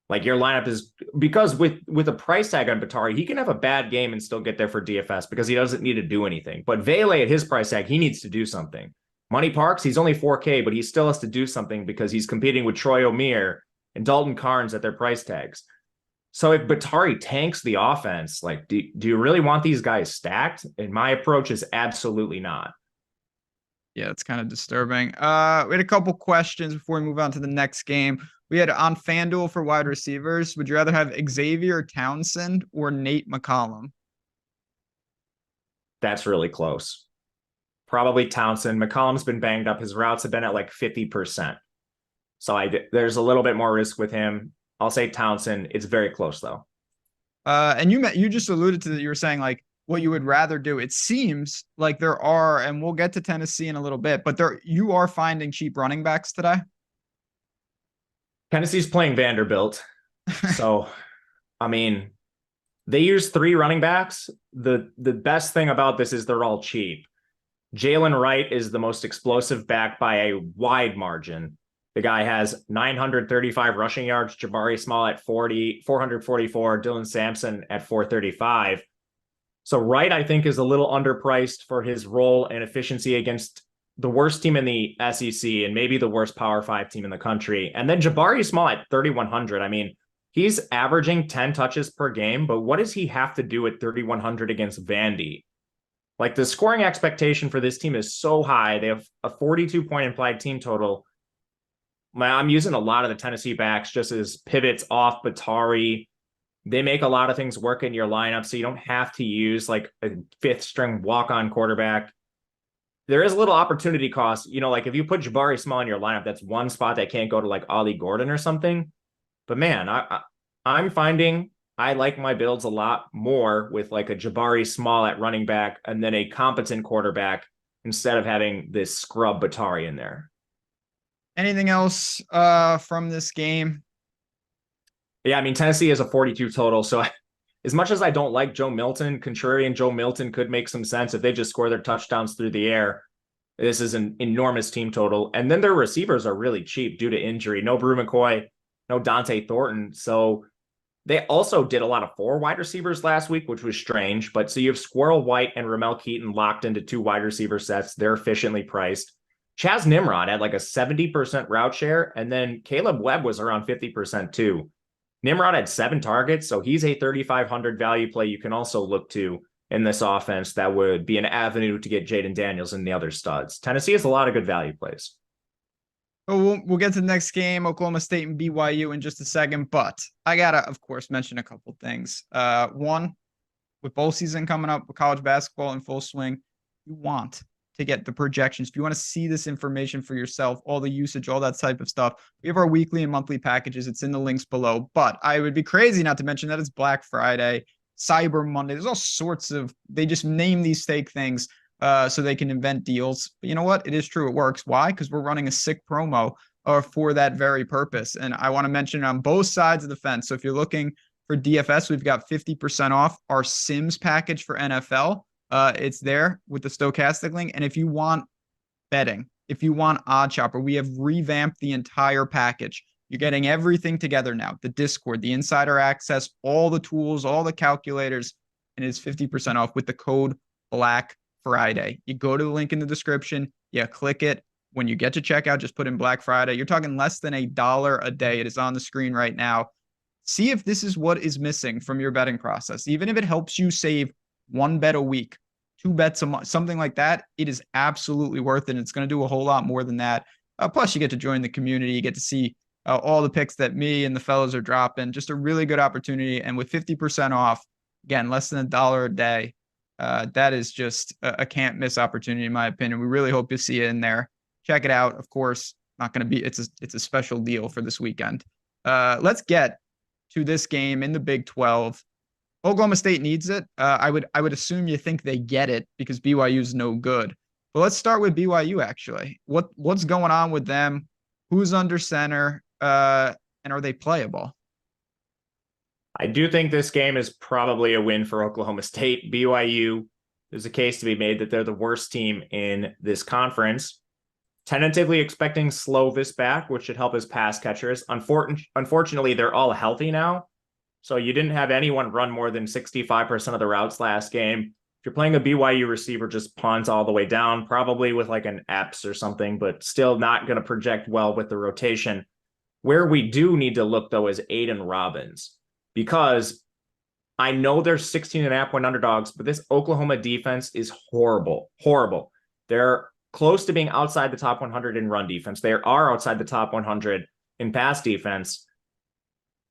Like, your lineup is, because with a price tag on Batari, he can have a bad game and still get there for DFS because he doesn't need to do anything. But Vele at his price tag, he needs to do something. Money Parks, he's only 4K, but he still has to do something because he's competing with Troy O'Meara and Dalton Carnes at their price tags. So if Batari tanks the offense, like, do you really want these guys stacked? And my approach is absolutely not. Yeah, it's kind of disturbing. We had a couple questions before we move on to the next game. We had on FanDuel for wide receivers. Would you rather have Xavier Townsend or Nate McCollum? That's really close. Probably Townsend. McCollum's been banged up. His routes have been at like 50%. So there's a little bit more risk with him. I'll say Townsend. It's very close though. And you just alluded to that. You were saying like what you would rather do. It seems like there are, and we'll get to Tennessee in a little bit, but you are finding cheap running backs today. Tennessee's playing Vanderbilt. So, I mean, they use 3 running backs. The best thing about this is they're all cheap. Jalen Wright is the most explosive back by a wide margin. The guy has 935 rushing yards, Jabari Small at 444, Dylan Sampson at 435. So Wright, I think, is a little underpriced for his role and efficiency against the worst team in the SEC and maybe the worst Power 5 team in the country. And then Jabari Small at 3,100. I mean, he's averaging 10 touches per game, but what does he have to do at 3,100 against Vandy? Like, the scoring expectation for this team is so high. They have a 42-point implied team total. I'm using a lot of the Tennessee backs just as pivots off Batari. They make a lot of things work in your lineup, so you don't have to use like a fifth string walk-on quarterback. There is a little opportunity cost. You know, like if you put Jabari Small in your lineup, that's one spot that can't go to like Ollie Gordon or something. But man, I'm finding I like my builds a lot more with like a Jabari Small at running back and then a competent quarterback instead of having this scrub Batari in there. Anything else from this game? Yeah, I mean, Tennessee is a 42 total. So as much as I don't like Joe Milton, contrarian Joe Milton could make some sense if they just score their touchdowns through the air. This is an enormous team total. And then their receivers are really cheap due to injury. No Brew McCoy, no Dante Thornton. So they also did a lot of 4 wide receivers last week, which was strange. But so you have Squirrel White and Ramel Keaton locked into 2 wide receiver sets. They're efficiently priced. Chaz Nimrod had like a 70% route share. And then Caleb Webb was around 50% too. Nimrod had 7 targets, so he's a 3,500 value play you can also look to in this offense. That would be an avenue to get Jaden Daniels and the other studs. Tennessee has a lot of good value plays. Well, we'll get to the next game, Oklahoma State and BYU, in just a second. But I got to, of course, mention a couple things. One, with bowl season coming up, with college basketball in full swing, you want to get the projections. If you want to see this information for yourself, all the usage, all that type of stuff, we have our weekly and monthly packages. It's in the links below. But I would be crazy not to mention that it's Black Friday. Cyber Monday. There's all sorts of, they just name these fake things so they can invent deals. But you know what? It is true. It works. Why? Because we're running a sick promo for that very purpose. And I want to mention on both sides of the fence. So if you're looking for DFS, we've got 50% off our Sims package for NFL. It's there with the Stokastic link. And if you want betting, if you want Odd Chopper, we have revamped the entire package. You're getting everything together now. The Discord, the insider access, all the tools, all the calculators, and it's 50% off with the code Black Friday. You go to the link in the description, you click it. When you get to checkout, just put in Black Friday. You're talking less than $1 a day. It is on the screen right now. See if this is what is missing from your betting process. Even if it helps you save 1 bet a week, 2 bets a month, something like that, it is absolutely worth it. And it's going to do a whole lot more than that. Plus, you get to join the community. You get to see all the picks that me and the fellows are dropping. Just a really good opportunity. And with 50% off, again, less than $1 a day, that is just a can't miss opportunity, in my opinion. We really hope to see it in there. Check it out. Of course, not going to be, it's a special deal for this weekend. Let's get to this game in the Big 12. Oklahoma State needs it. I would assume you think they get it because BYU is no good. But let's start with BYU, actually. What's going on with them? Who's under center? And are they playable? I do think this game is probably a win for Oklahoma State. BYU, there's a case to be made that they're the worst team in this conference. Tentatively expecting Slovis back, which should help his pass catchers. Unfortunately, they're all healthy now. So you didn't have anyone run more than 65% of the routes last game. If you're playing a BYU receiver, just punt all the way down, probably with like an Epps or something, but still not going to project well with the rotation. Where we do need to look, though, is Aiden Robbins, because I know they're 16.5-point underdogs, but this Oklahoma defense is horrible. They're close to being outside the top 100 in run defense. They are outside the top 100 in pass defense.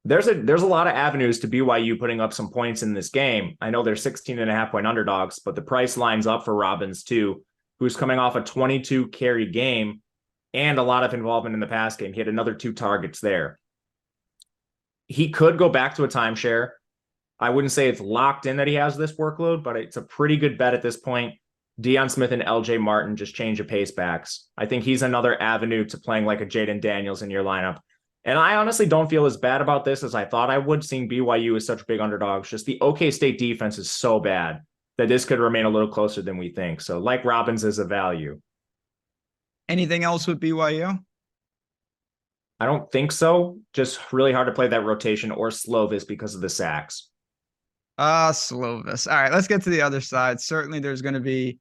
There's a lot of avenues to BYU putting up some points in this game. I know they're 16.5-point underdogs, but the price lines up for Robbins too, who's coming off a 22 carry game and a lot of involvement in the pass game. He had another 2 targets there. He could go back to a timeshare. I wouldn't say it's locked in that he has this workload, but it's a pretty good bet at this point. Deion Smith and LJ Martin just change of pace backs. I think he's another avenue to playing like a Jaden Daniels in your lineup. And I honestly don't feel as bad about this as I thought I would, seeing BYU as such big underdogs. Just the OK State defense is so bad that this could remain a little closer than we think. So like Robbins is a value. Anything else with BYU? I don't think so. Just really hard to play that rotation or Slovis because of the sacks. Slovis. All right, let's get to the other side. Certainly there's going to be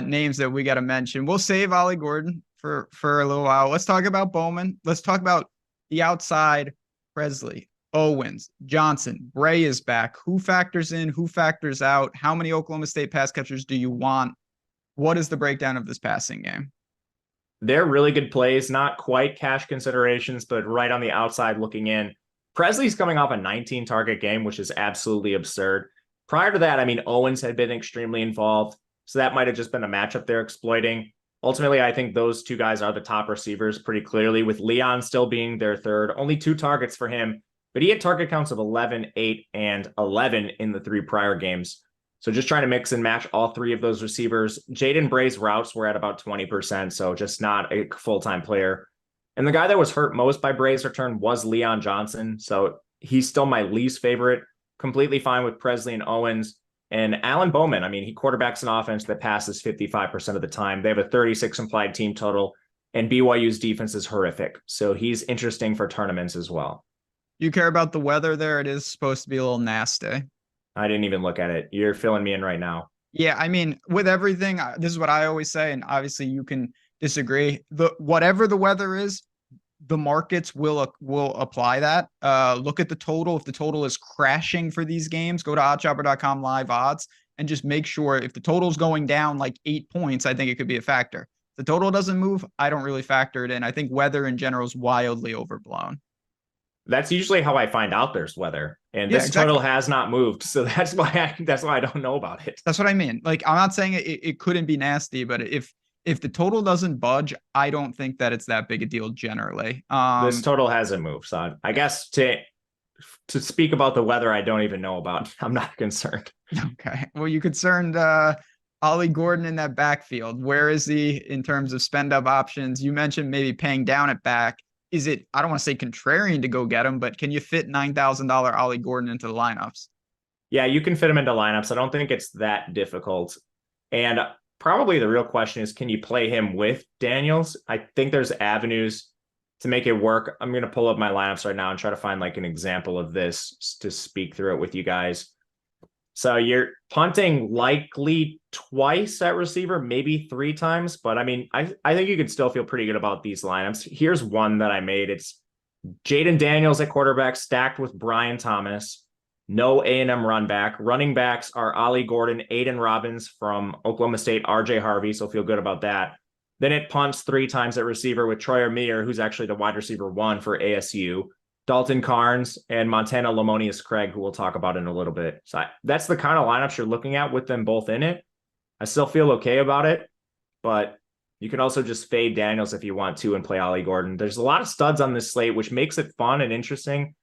names that we got to mention. We'll save Ollie Gordon for a little while. Let's talk about Bowman. Let's talk about the outside. Presley, Owens, Johnson, Bray is back. Who factors in? Who factors out? How many Oklahoma State pass catchers do you want? What is the breakdown of this passing game? They're really good plays, not quite cash considerations, but right on the outside looking in. Presley's coming off a 19 target game, which is absolutely absurd. Prior to that, I mean, Owens had been extremely involved, so that might have just been a matchup they're exploiting. Ultimately, I think those 2 guys are the top receivers pretty clearly, with Leon still being their third. Only 2 targets for him, but he had target counts of 11, 8, and 11 in the 3 prior games. So just trying to mix and match all 3 of those receivers. Jaden Bray's routes were at about 20%, so just not a full-time player. And the guy that was hurt most by Bray's return was Leon Johnson, so he's still my least favorite. Completely fine with Presley and Owens. And Alan Bowman, I mean, he quarterbacks an offense that passes 55% of the time. They have a 36 implied team total, and BYU's defense is horrific. So he's interesting for tournaments as well. You care about the weather there? It is supposed to be a little nasty. I didn't even look at it. You're filling me in right now. Yeah, I mean, with everything, this is what I always say, and obviously you can disagree. Whatever the weather is, the markets will apply that. Look at the total. If the total is crashing for these games, go to oddchopper.com live odds and just make sure if the total is going down like 8 points, I think it could be a factor. If the total doesn't move, I don't really factor it in. I think weather in general is wildly overblown. That's usually how I find out there's weather, and this total has not moved, so that's why I don't know about it. That's what I mean. Like, I'm not saying it couldn't be nasty, but if the total doesn't budge, I don't think that it's that big a deal generally. This total hasn't moved, so I guess to to speak about the weather I don't even know about. I'm not concerned. Okay. Well, you concerned Ollie Gordon in that backfield. Where is he in terms of spend up options? You mentioned maybe paying down at back. Is it, I don't want to say contrarian to go get him, but can you fit $9,000 Ollie Gordon into the lineups? Yeah, you can fit him into lineups. I don't think it's that difficult. And probably the real question is, can you play him with Daniels? I think there's avenues to make it work. I'm going to pull up my lineups right now and try to find like an example of this to speak through it with you guys. So you're punting likely twice at receiver, maybe 3 times. But I mean, I think you could still feel pretty good about these lineups. Here's one that I made. It's Jaden Daniels at quarterback stacked with Brian Thomas. No A&M run back. Running backs are Ollie Gordon, Aiden Robbins from Oklahoma State, RJ Harvey. So feel good about that. Then it punts 3 times at receiver with Troy Amir, who's actually the wide receiver 1 for ASU. Dalton Carnes and Montana Lamonius Craig, who we'll talk about in a little bit. So that's the kind of lineups you're looking at with them both in it. I still feel okay about it, but you can also just fade Daniels if you want to and play Ollie Gordon. There's a lot of studs on this slate, which makes it fun and interesting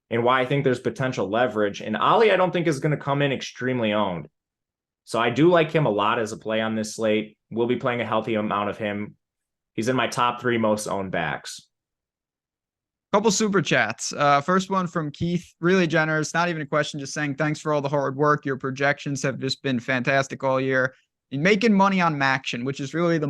and why I think there's potential leverage. And Ollie, I don't think is going to come in extremely owned. So I do like him a lot as a play on this slate. We'll be playing a healthy amount of him. He's in my top 3 most owned backs. Couple super chats. First one from Keith, really generous. Not even a question, just saying thanks for all the hard work. Your projections have just been fantastic all year. And making money on Maction, which is really the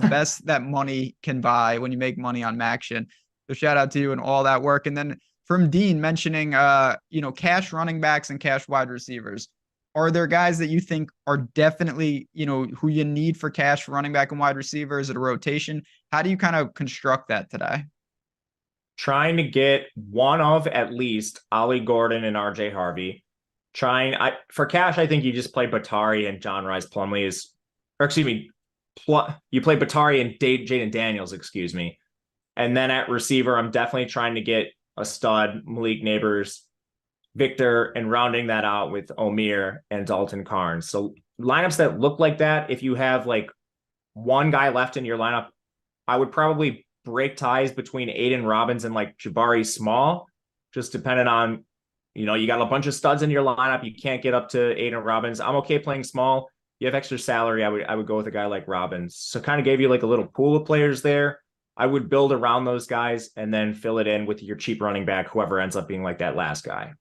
best that money can buy when you make money on Maction. So shout out to you and all that work. And then from Dean mentioning, cash running backs and cash wide receivers. Are there guys that you think are definitely, who you need for cash running back and wide receiver? Is it a rotation? How do you kind of construct that today? Trying to get one of at least Ollie Gordon and RJ Harvey. For cash, I think you just play Batari and John Rice Plumlee you play Batari and Jaden Daniels, And then at receiver, I'm definitely trying to get a stud, Malik Neighbors, Victor, and rounding that out with Omir and Dalton Carnes. So lineups that look like that, if you have like one guy left in your lineup, I would probably break ties between Aiden Robbins and like Jabari Small, just depending on, you got a bunch of studs in your lineup. You can't get up to Aiden Robbins. I'm okay playing Small. You have extra salary. I would go with a guy like Robbins. So kind of gave you like a little pool of players there. I would build around those guys and then fill it in with your cheap running back, whoever ends up being like that last guy.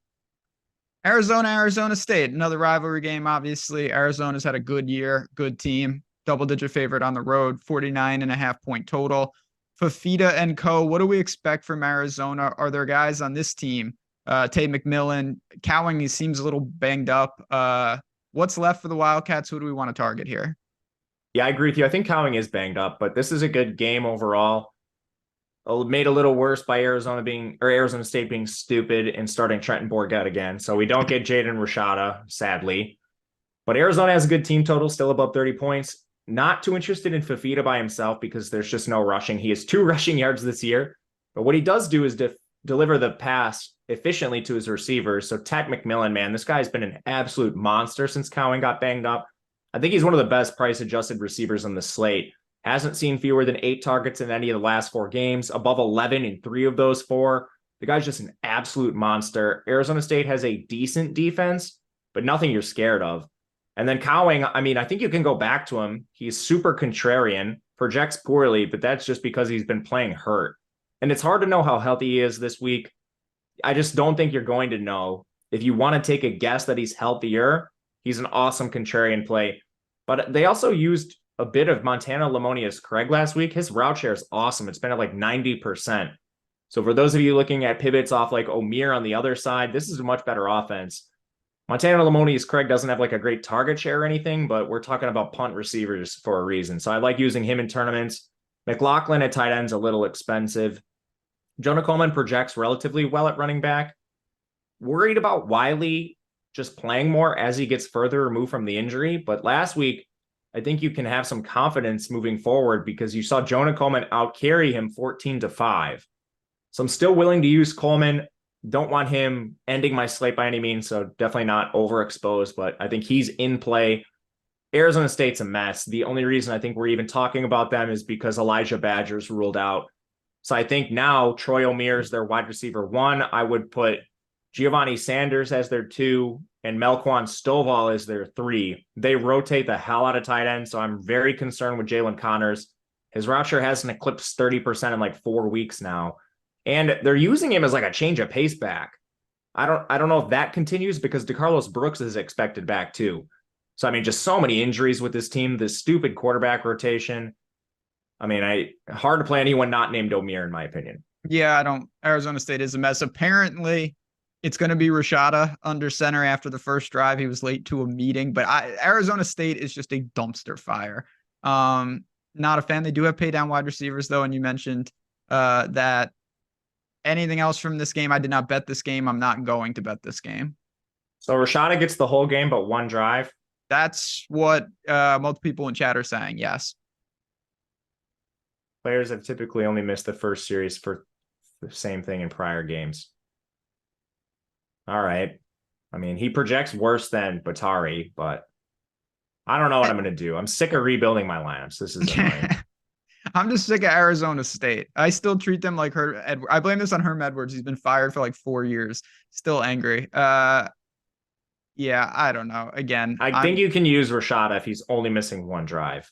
Arizona State, another rivalry game. Obviously, Arizona's had a good year, good team, double-digit favorite on the road, 49.5 point total. Fafita and co, what do we expect from Arizona? Are there guys on this team? Tay McMillan, Cowing, he seems a little banged up. What's left for the Wildcats? Who do we want to target here? Yeah, I agree with you. I think Cowing is banged up, but this is a good game overall. Made a little worse by Arizona State being stupid and starting Trenton Bourget again. So we don't get Jaden Rashada, sadly. But Arizona has a good team total, still above 30 points. Not too interested in Fafita by himself because there's just no rushing. He has 2 rushing yards this year. But what he does do is deliver the pass efficiently to his receivers. So Ted McMillan, man, this guy's been an absolute monster since Cowing got banged up. I think he's one of the best price-adjusted receivers on the slate. Hasn't seen fewer than 8 targets in any of the last 4 games, above 11 in 3 of those 4. The guy's just an absolute monster. Arizona State has a decent defense, but nothing you're scared of. And then Cowing, I think you can go back to him. He's super contrarian, projects poorly, but that's just because he's been playing hurt. And it's hard to know how healthy he is this week. I just don't think you're going to know. If you want to take a guess that he's healthier, he's an awesome contrarian play. But they also used a bit of Montana Lamonius Craig last week. His route share is awesome. It's been at like 90%. So for those of you looking at pivots off like Omir on the other side, this is a much better offense. Montana Lamonius Craig doesn't have like a great target share or anything, but we're talking about punt receivers for a reason. So I like using him in tournaments. McLaughlin at tight end's a little expensive. Jonah Coleman projects relatively well at running back. Worried about Wiley just playing more as he gets further removed from the injury. But last week, I think you can have some confidence moving forward because you saw Jonah Coleman outcarry him 14-5. So I'm still willing to use Coleman. Don't want him ending my slate by any means, so definitely not overexposed, but I think he's in play. Arizona State's a mess. The only reason I think we're even talking about them is because Elijah Badger's ruled out. So I think now Troy O'Meara is their wide receiver 1. I would put Giovanni Sanders as their 2, and Melquan Stovall as their 3. They rotate the hell out of tight end, so I'm very concerned with Jalen Connors. His route share hasn't eclipsed 30% in like 4 weeks now, and they're using him as like a change of pace back. I don't know if that continues because DeCarlos Brooks is expected back too. So I mean, just so many injuries with this team. This stupid quarterback rotation. I mean, hard to play anyone not named O'Meara in my opinion. Yeah, Arizona State is a mess. Apparently, it's going to be Rashada under center after the first drive. He was late to a meeting, but Arizona State is just a dumpster fire. Not a fan. They do have pay down wide receivers though, and you mentioned that. Anything else from this game? I did not bet this game. I'm not going to bet this game. So Rashada gets the whole game, but 1 drive. That's what most people in chat are saying. Yes. Players have typically only missed the first series for the same thing in prior games. All right. I mean, he projects worse than Batari, but I don't know what I'm going to do. I'm sick of rebuilding my lineups. This is annoying. I'm just sick of Arizona State. I still treat them like Herm Edwards. I blame this on Herm Edwards. He's been fired for like 4 years. Still angry. Yeah, I don't know. Again, I think you can use Rashada if he's only missing 1 drive.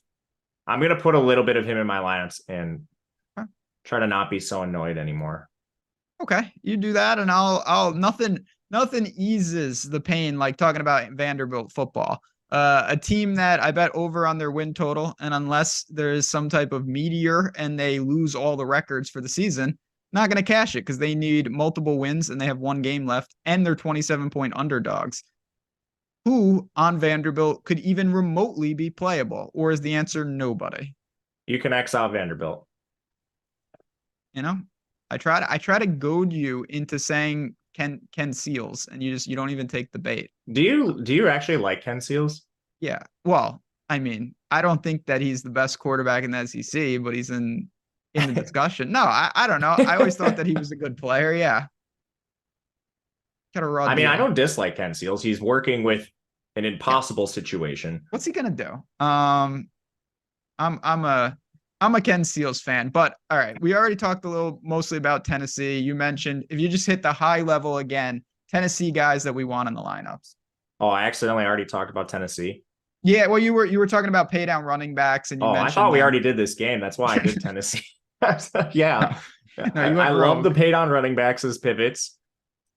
I'm going to put a little bit of him in my lineups and try to not be so annoyed anymore. Okay, you do that, and I'll nothing eases the pain like talking about Vanderbilt football. A team that I bet over on their win total, and unless there is some type of meteor and they lose all the records for the season, not going to cash it because they need multiple wins and they have 1 game left and they're 27-point underdogs. Who on Vanderbilt could even remotely be playable? Or is the answer nobody? You can X out Vanderbilt. You know, I try to goad you into saying Ken Seals, and you don't even take the bait. Do you actually like Ken Seals? Yeah. Well, I mean, I don't think that he's the best quarterback in the SEC, but he's in the discussion. No, I don't know. I always thought that he was a good player. Yeah. Got a raw. I mean, I don't dislike Ken Seals. He's working with an impossible situation. What's he gonna do? I'm a Ken Seals fan, but all right. We already talked a little mostly about Tennessee. You mentioned if you just hit the high level again, Tennessee guys that we want in the lineups. Oh, I accidentally already talked about Tennessee. Yeah, well, you were talking about pay down running backs, and you mentioned I thought we already did this game. That's why I did Tennessee. Yeah. No, I love the pay down running backs as pivots.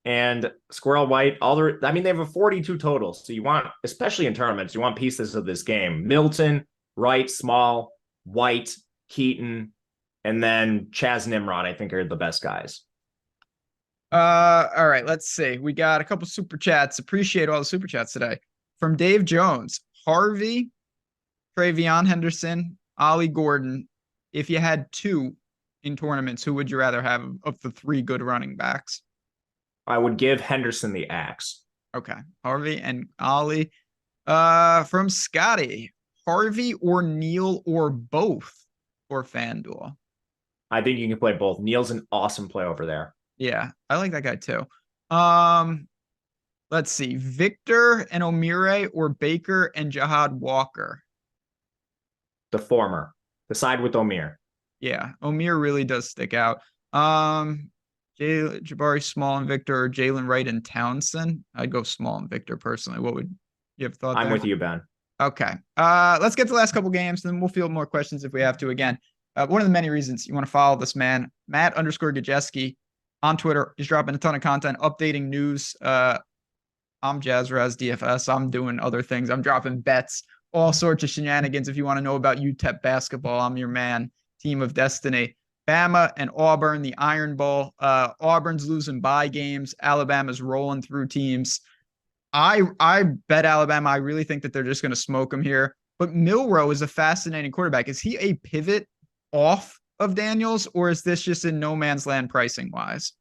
And Squirrel White, they have a 42 total. So you want, especially in tournaments, you want pieces of this game. Milton, Wright, Small, White, Keaton, and then Chaz Nimrod, I think, are the best guys. All right, let's see. We got a couple super chats. Appreciate all the super chats today. From Dave Jones, Harvey, Travion Henderson, Ollie Gordon. If you had 2 in tournaments, who would you rather have of the 3 good running backs? I would give Henderson the axe. Okay. Harvey and Ollie. From Scotty, Harvey or Neal or both for FanDuel? I think you can play both. Neal's an awesome play over there. Yeah, I like that guy too. Let's see. Victor and O'Meara or Baker and Jahad Walker? The former. The side with O'Meara. Yeah, O'Meara really does stick out. Jabari Small and Victor, or Jalen Wright and Townsend? I'd go Small and Victor personally. What would you have thought? I'm with you, Ben. Okay. Let's get to the last couple games, and then we'll field more questions if we have to again. One of the many reasons you want to follow this man, Matt _Gajewski on Twitter. He's dropping a ton of content, updating news. I'm Jazraz DFS. I'm doing other things. I'm dropping bets, all sorts of shenanigans. If you want to know about UTEP basketball, I'm your man. Team of Destiny. Bama and Auburn, the Iron Bowl. Auburn's losing bye games. Alabama's rolling through teams. I bet Alabama. I really think that they're just going to smoke them here. But Milroe is a fascinating quarterback. Is he a pivot off of Daniels, or is this just in no man's land pricing wise?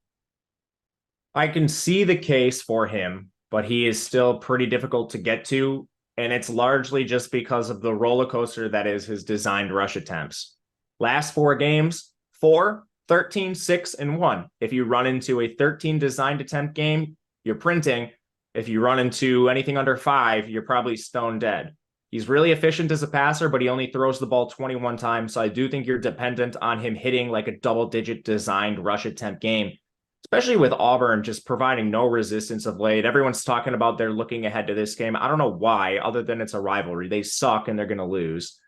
I can see the case for him, but he is still pretty difficult to get to. And it's largely just because of the roller coaster that is his designed rush attempts. Last 4 games, 4, 13, 6, and 1. If you run into a 13 designed attempt game, you're printing. If you run into anything under 5, you're probably stone dead. He's really efficient as a passer, but he only throws the ball 21 times. So I do think you're dependent on him hitting like a double-digit designed rush attempt game. It's especially with Auburn just providing no resistance of late. Everyone's talking about they're looking ahead to this game. I don't know why, other than it's a rivalry. They suck and they're going to lose.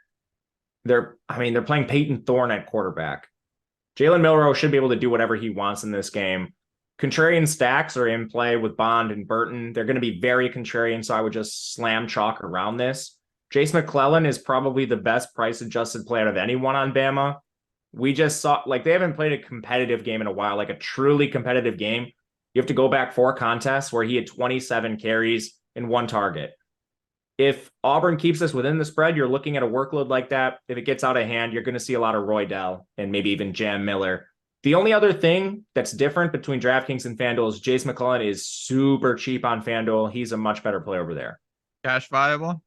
They're playing Peyton Thorne at quarterback. Jalen Milroe should be able to do whatever he wants in this game. Contrarian stacks are in play with Bond and Burton. They're going to be very contrarian, so I would just slam chalk around this. Jace McClellan is probably the best price-adjusted play out of anyone on Bama. We just saw, like, they haven't played a competitive game in a while, like a truly competitive game. You have to go back 4 contests where he had 27 carries and 1 target. If Auburn keeps this within the spread, you're looking at a workload like that. If it gets out of hand, you're going to see a lot of Roydell and maybe even Jam Miller. The only other thing that's different between DraftKings and FanDuel is Jace McClellan is super cheap on FanDuel. He's a much better play over there. Cash viable?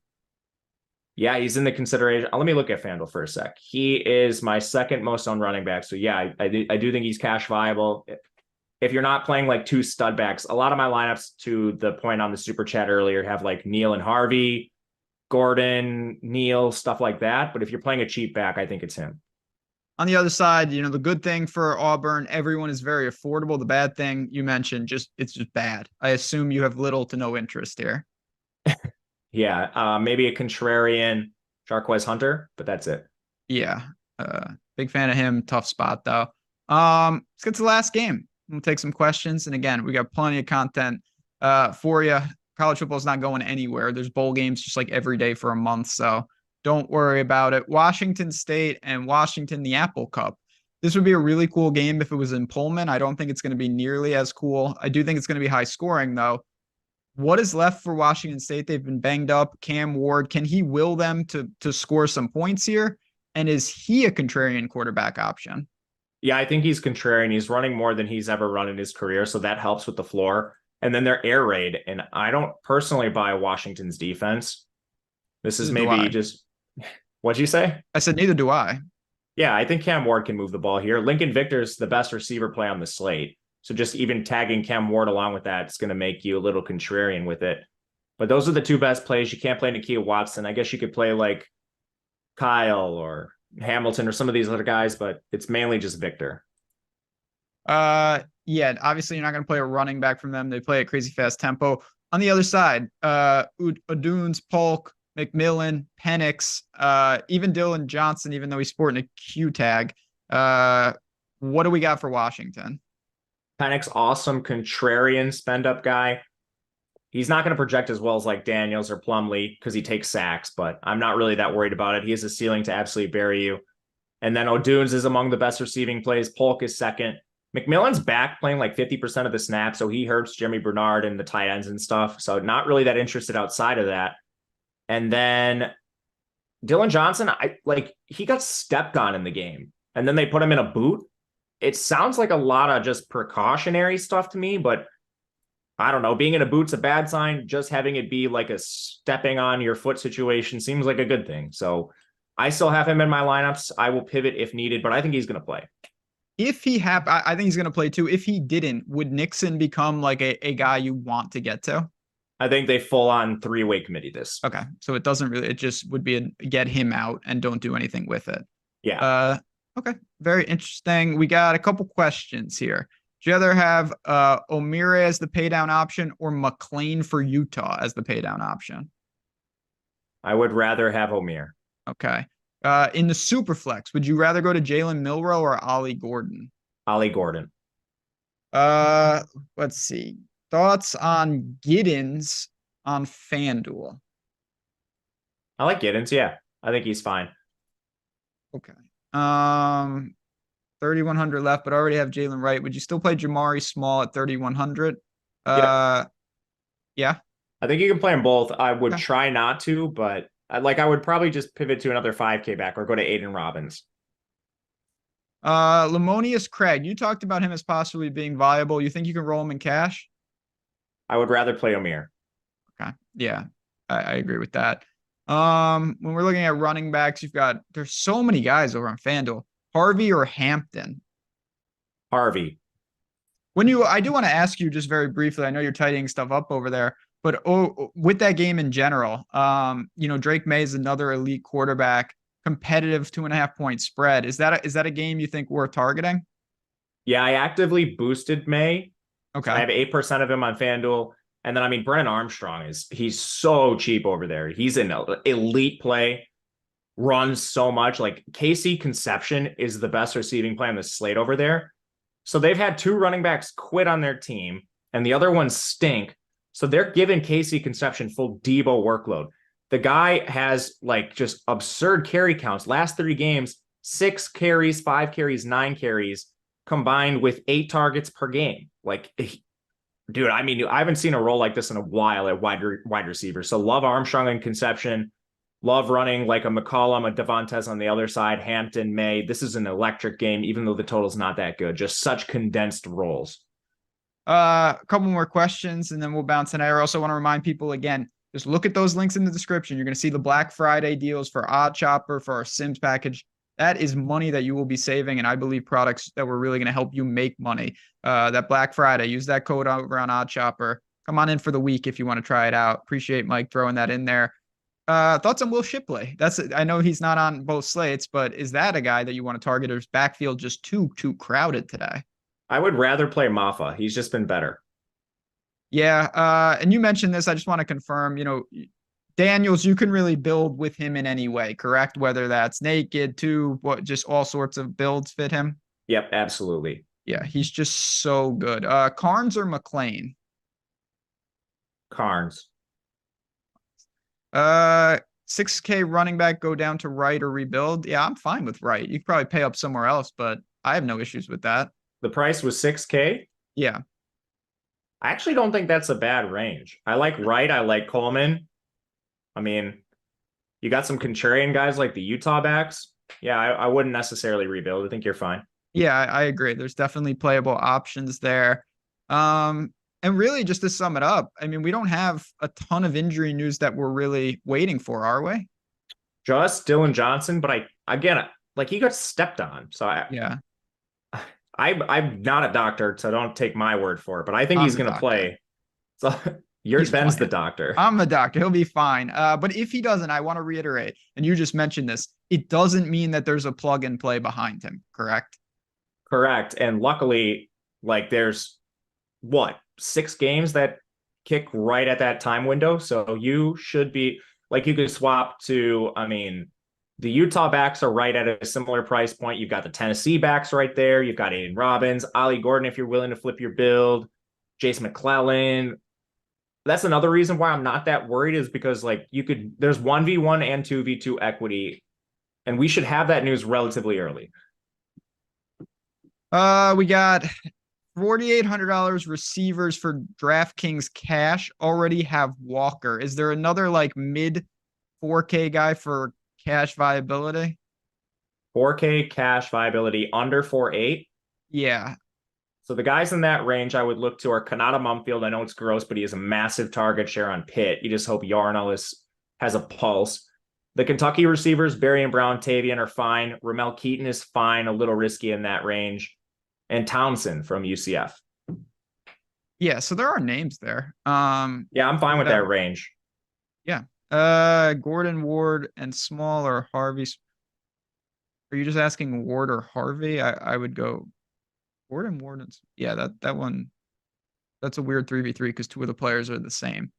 Yeah, he's in the consideration. Let me look at FanDuel for a sec. He is my second most owned running back. So yeah, I do think he's cash viable. If you're not playing like 2 stud backs, a lot of my lineups, to the point on the super chat earlier, have like Neal and Harvey, Gordon, Neal, stuff like that. But if you're playing a cheap back, I think it's him. On the other side, the good thing for Auburn, everyone is very affordable. The bad thing you mentioned, it's just bad. I assume you have little to no interest here. Yeah, maybe a contrarian Jarquez Hunter, but that's it. Yeah, big fan of him. Tough spot, though. Let's get to the last game. We'll take some questions. And again, we got plenty of content for you. College football is not going anywhere. There's bowl games just like every day for a month, so don't worry about it. Washington State and Washington, the Apple Cup. This would be a really cool game if it was in Pullman. I don't think it's going to be nearly as cool. I do think it's going to be high scoring, though. What is left for Washington State? They've been banged up. Cam Ward, can he will them to score some points here? And is he a contrarian quarterback option? Yeah, I think he's contrarian. He's running more than he's ever run in his career, so that helps with the floor. And then they're air raid, and I don't personally buy Washington's defense. This is maybe just... What'd you say? I said neither do I. Yeah, I think Cam Ward can move the ball here. Lincoln Victor's the best receiver play on the slate. So just even tagging Cam Ward along with that, it's going to make you a little contrarian with it. But those are the 2 best plays. You can't play Nakia Watson. I guess you could play like Kyle or Hamilton or some of these other guys, but it's mainly just Victor. Yeah, obviously you're not going to play a running back from them. They play at crazy fast tempo. On the other side, Odunes, Polk, McMillan, Penix, even Dylan Johnson, even though he's sporting a Q tag. What do we got for Washington? Penix, awesome contrarian spend up guy. He's not going to project as well as like Daniels or Plumlee because he takes sacks, but I'm not really that worried about it. He has a ceiling to absolutely bury you. And then Odunes is among the best receiving plays. Polk is second. McMillan's back playing like 50% of the snaps, so he hurts Jimmy Bernard and the tight ends and stuff. So not really that interested outside of that. And then Dylan Johnson, he got stepped on in the game, and then they put him in a boot. It sounds like a lot of just precautionary stuff to me, but I don't know. Being in a boot's a bad sign. Just having it be like a stepping on your foot situation seems like a good thing. So I still have him in my lineups. I will pivot if needed, but I think he's going to play. If he I think he's going to play too. If he didn't, would Nixon become like a guy you want to get to? I think they full on 3-way committee this. Okay. So it doesn't really, it just would be get him out and don't do anything with it. Yeah. Okay. Very interesting. We got a couple questions here. Do you rather have O'Meara as the pay down option or McLean for Utah as the pay down option? I would rather have O'Meara. Okay. In the super flex, would you rather go to Jalen Milroe or Ollie Gordon? Ollie Gordon. Let's see. Thoughts on Giddens on FanDuel? I like Giddens. Yeah, I think he's fine. Okay. 3,100 left, but I already have Jalen Wright. Would you still play Jamari Small at 3,100? Yeah. I think you can play them both. I would try not to, but I would probably just pivot to another 5K back or go to Aiden Robbins. Lamonius Craig, you talked about him as possibly being viable. You think you can roll him in cash? I would rather play O'Meara. Okay. Yeah, I agree with that. When we're looking at running backs, there's so many guys over on FanDuel. Harvey or Hampton? Harvey. I do want to ask you just very briefly, I know you're tidying stuff up over there, but with that game in general, Drake May is another elite quarterback, competitive 2.5 point spread. Is that a game you think worth targeting? Yeah, I actively boosted May. Okay. I have 8% of him on FanDuel. And then, I mean, Brennan Armstrong he's so cheap over there. He's an elite play, runs so much. Like Casey Conception is the best receiving play on the slate over there. So they've had 2 running backs quit on their team and the other ones stink. So they're giving Casey Conception full Debo workload. The guy has like just absurd carry counts. Last 3 games, 6 carries, 5 carries, 9 carries combined with 8 targets per game. Like, dude, I mean, I haven't seen a role like this in a while at wide receiver. So love Armstrong and Conception. Love running like a McCollum, a Devontae on the other side, Hampton, May. This is an electric game, even though the total's not that good. Just such condensed roles. A couple more questions, and then we'll bounce in. I also want to remind people again, just look at those links in the description. You're going to see the Black Friday deals for Odd Chopper, for our Sims package. That is money that you will be saving, and I believe products that were really going to help you make money. That Black Friday, use that code over on Odd Chopper. Come on in for the week if you want to try it out. Appreciate Mike throwing that in there. Thoughts on Will Shipley? I know he's not on both slates, but is that a guy that you want to target, or is backfield just too crowded today? I would rather play Maffa. He's just been better. Yeah. And you mentioned this. I just want to confirm, Daniels, you can really build with him in any way, correct? Whether that's naked, just all sorts of builds fit him. Yep, absolutely. Yeah, he's just so good. Carnes or McLean? Carnes. 6K running back go down to right or rebuild. Yeah, I'm fine with right. You could probably pay up somewhere else, but I have no issues with that. The price was 6K? Yeah. I actually don't think that's a bad range. I like Wright. I like Coleman. I mean, you got some contrarian guys like the Utah backs. Yeah, I wouldn't necessarily rebuild. I think you're fine. Yeah, I agree. There's definitely playable options there. And really, just to sum it up, I mean, we don't have a ton of injury news that we're really waiting for, are we? Just Dylan Johnson, but he got stepped on. So I'm not a doctor, so don't take my word for it, but I think he's going to play. So Ben's the doctor. I'm the doctor. He'll be fine. But if he doesn't, I want to reiterate, and you just mentioned this, it doesn't mean that there's a plug and play behind him, correct? Correct. And luckily, like there's 6 games that kick right at that time window. So you should be like, you could swap to, I mean, the Utah backs are right at a similar price point. You've got the Tennessee backs right there. You've got Aiden Robbins, Ollie Gordon, if you're willing to flip your build, Jace McClellan. That's another reason why I'm not that worried, is because there's 1v1 and 2v2 equity, and we should have that news relatively early. We got $4,800 receivers for DraftKings cash. Already have Walker. Is there another mid 4K guy for cash viability? 4K cash viability under 4.8. Yeah. So the guys in that range I would look to are Kanata Mumfield. I know it's gross, but he has a massive target share on Pitt. You just hope Yarn has a pulse. The Kentucky receivers, Barry and Brown, Tavian are fine. Ramel Keaton is fine, a little risky in that range. And Townsend from UCF. Yeah, so there are names there. Yeah, I'm fine with that range. Yeah. Gordon, Ward, and Small or Harvey. Are you just asking Ward or Harvey? I would go Gordon, Ward, and yeah, that one. That's a weird 3v3 because 2 of the players are the same.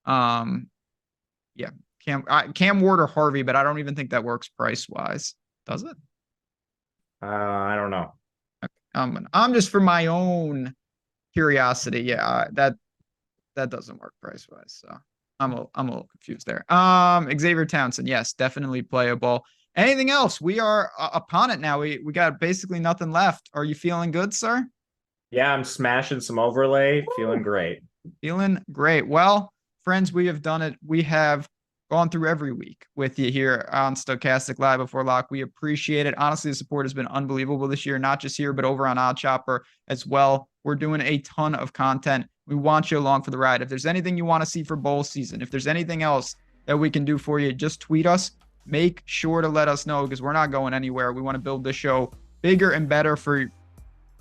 Yeah, Cam Ward or Harvey, but I don't even think that works price wise. Does it? I don't know. I'm just for my own curiosity. Yeah, that doesn't work price wise. So I'm a little confused there. Xavier Townsend, yes, definitely playable. Anything else? We are upon it now. We got basically nothing left. Are you feeling good, sir? Yeah, I'm smashing some overlay. Woo! Feeling great. Feeling great. Well, friends, we have done it. We have gone through every week with you here on Stokastic Live Before Lock. We appreciate it. Honestly, the support has been unbelievable this year, not just here, but over on Odd Chopper as well. We're doing a ton of content. We want you along for the ride. If there's anything you want to see for bowl season, if there's anything else that we can do for you, just tweet us. Make sure to let us know, because we're not going anywhere. We want to build this show bigger and better for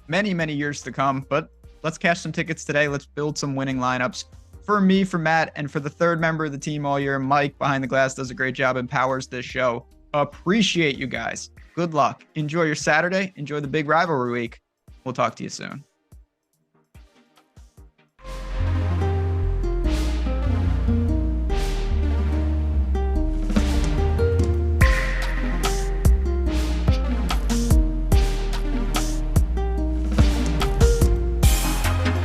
many, many years to come. But let's cash some tickets today. Let's build some winning lineups. For me, for Matt, and for the third member of the team all year, Mike behind the glass does a great job and powers this show. Appreciate you guys. Good luck. Enjoy your Saturday. Enjoy the big rivalry week. We'll talk to you soon.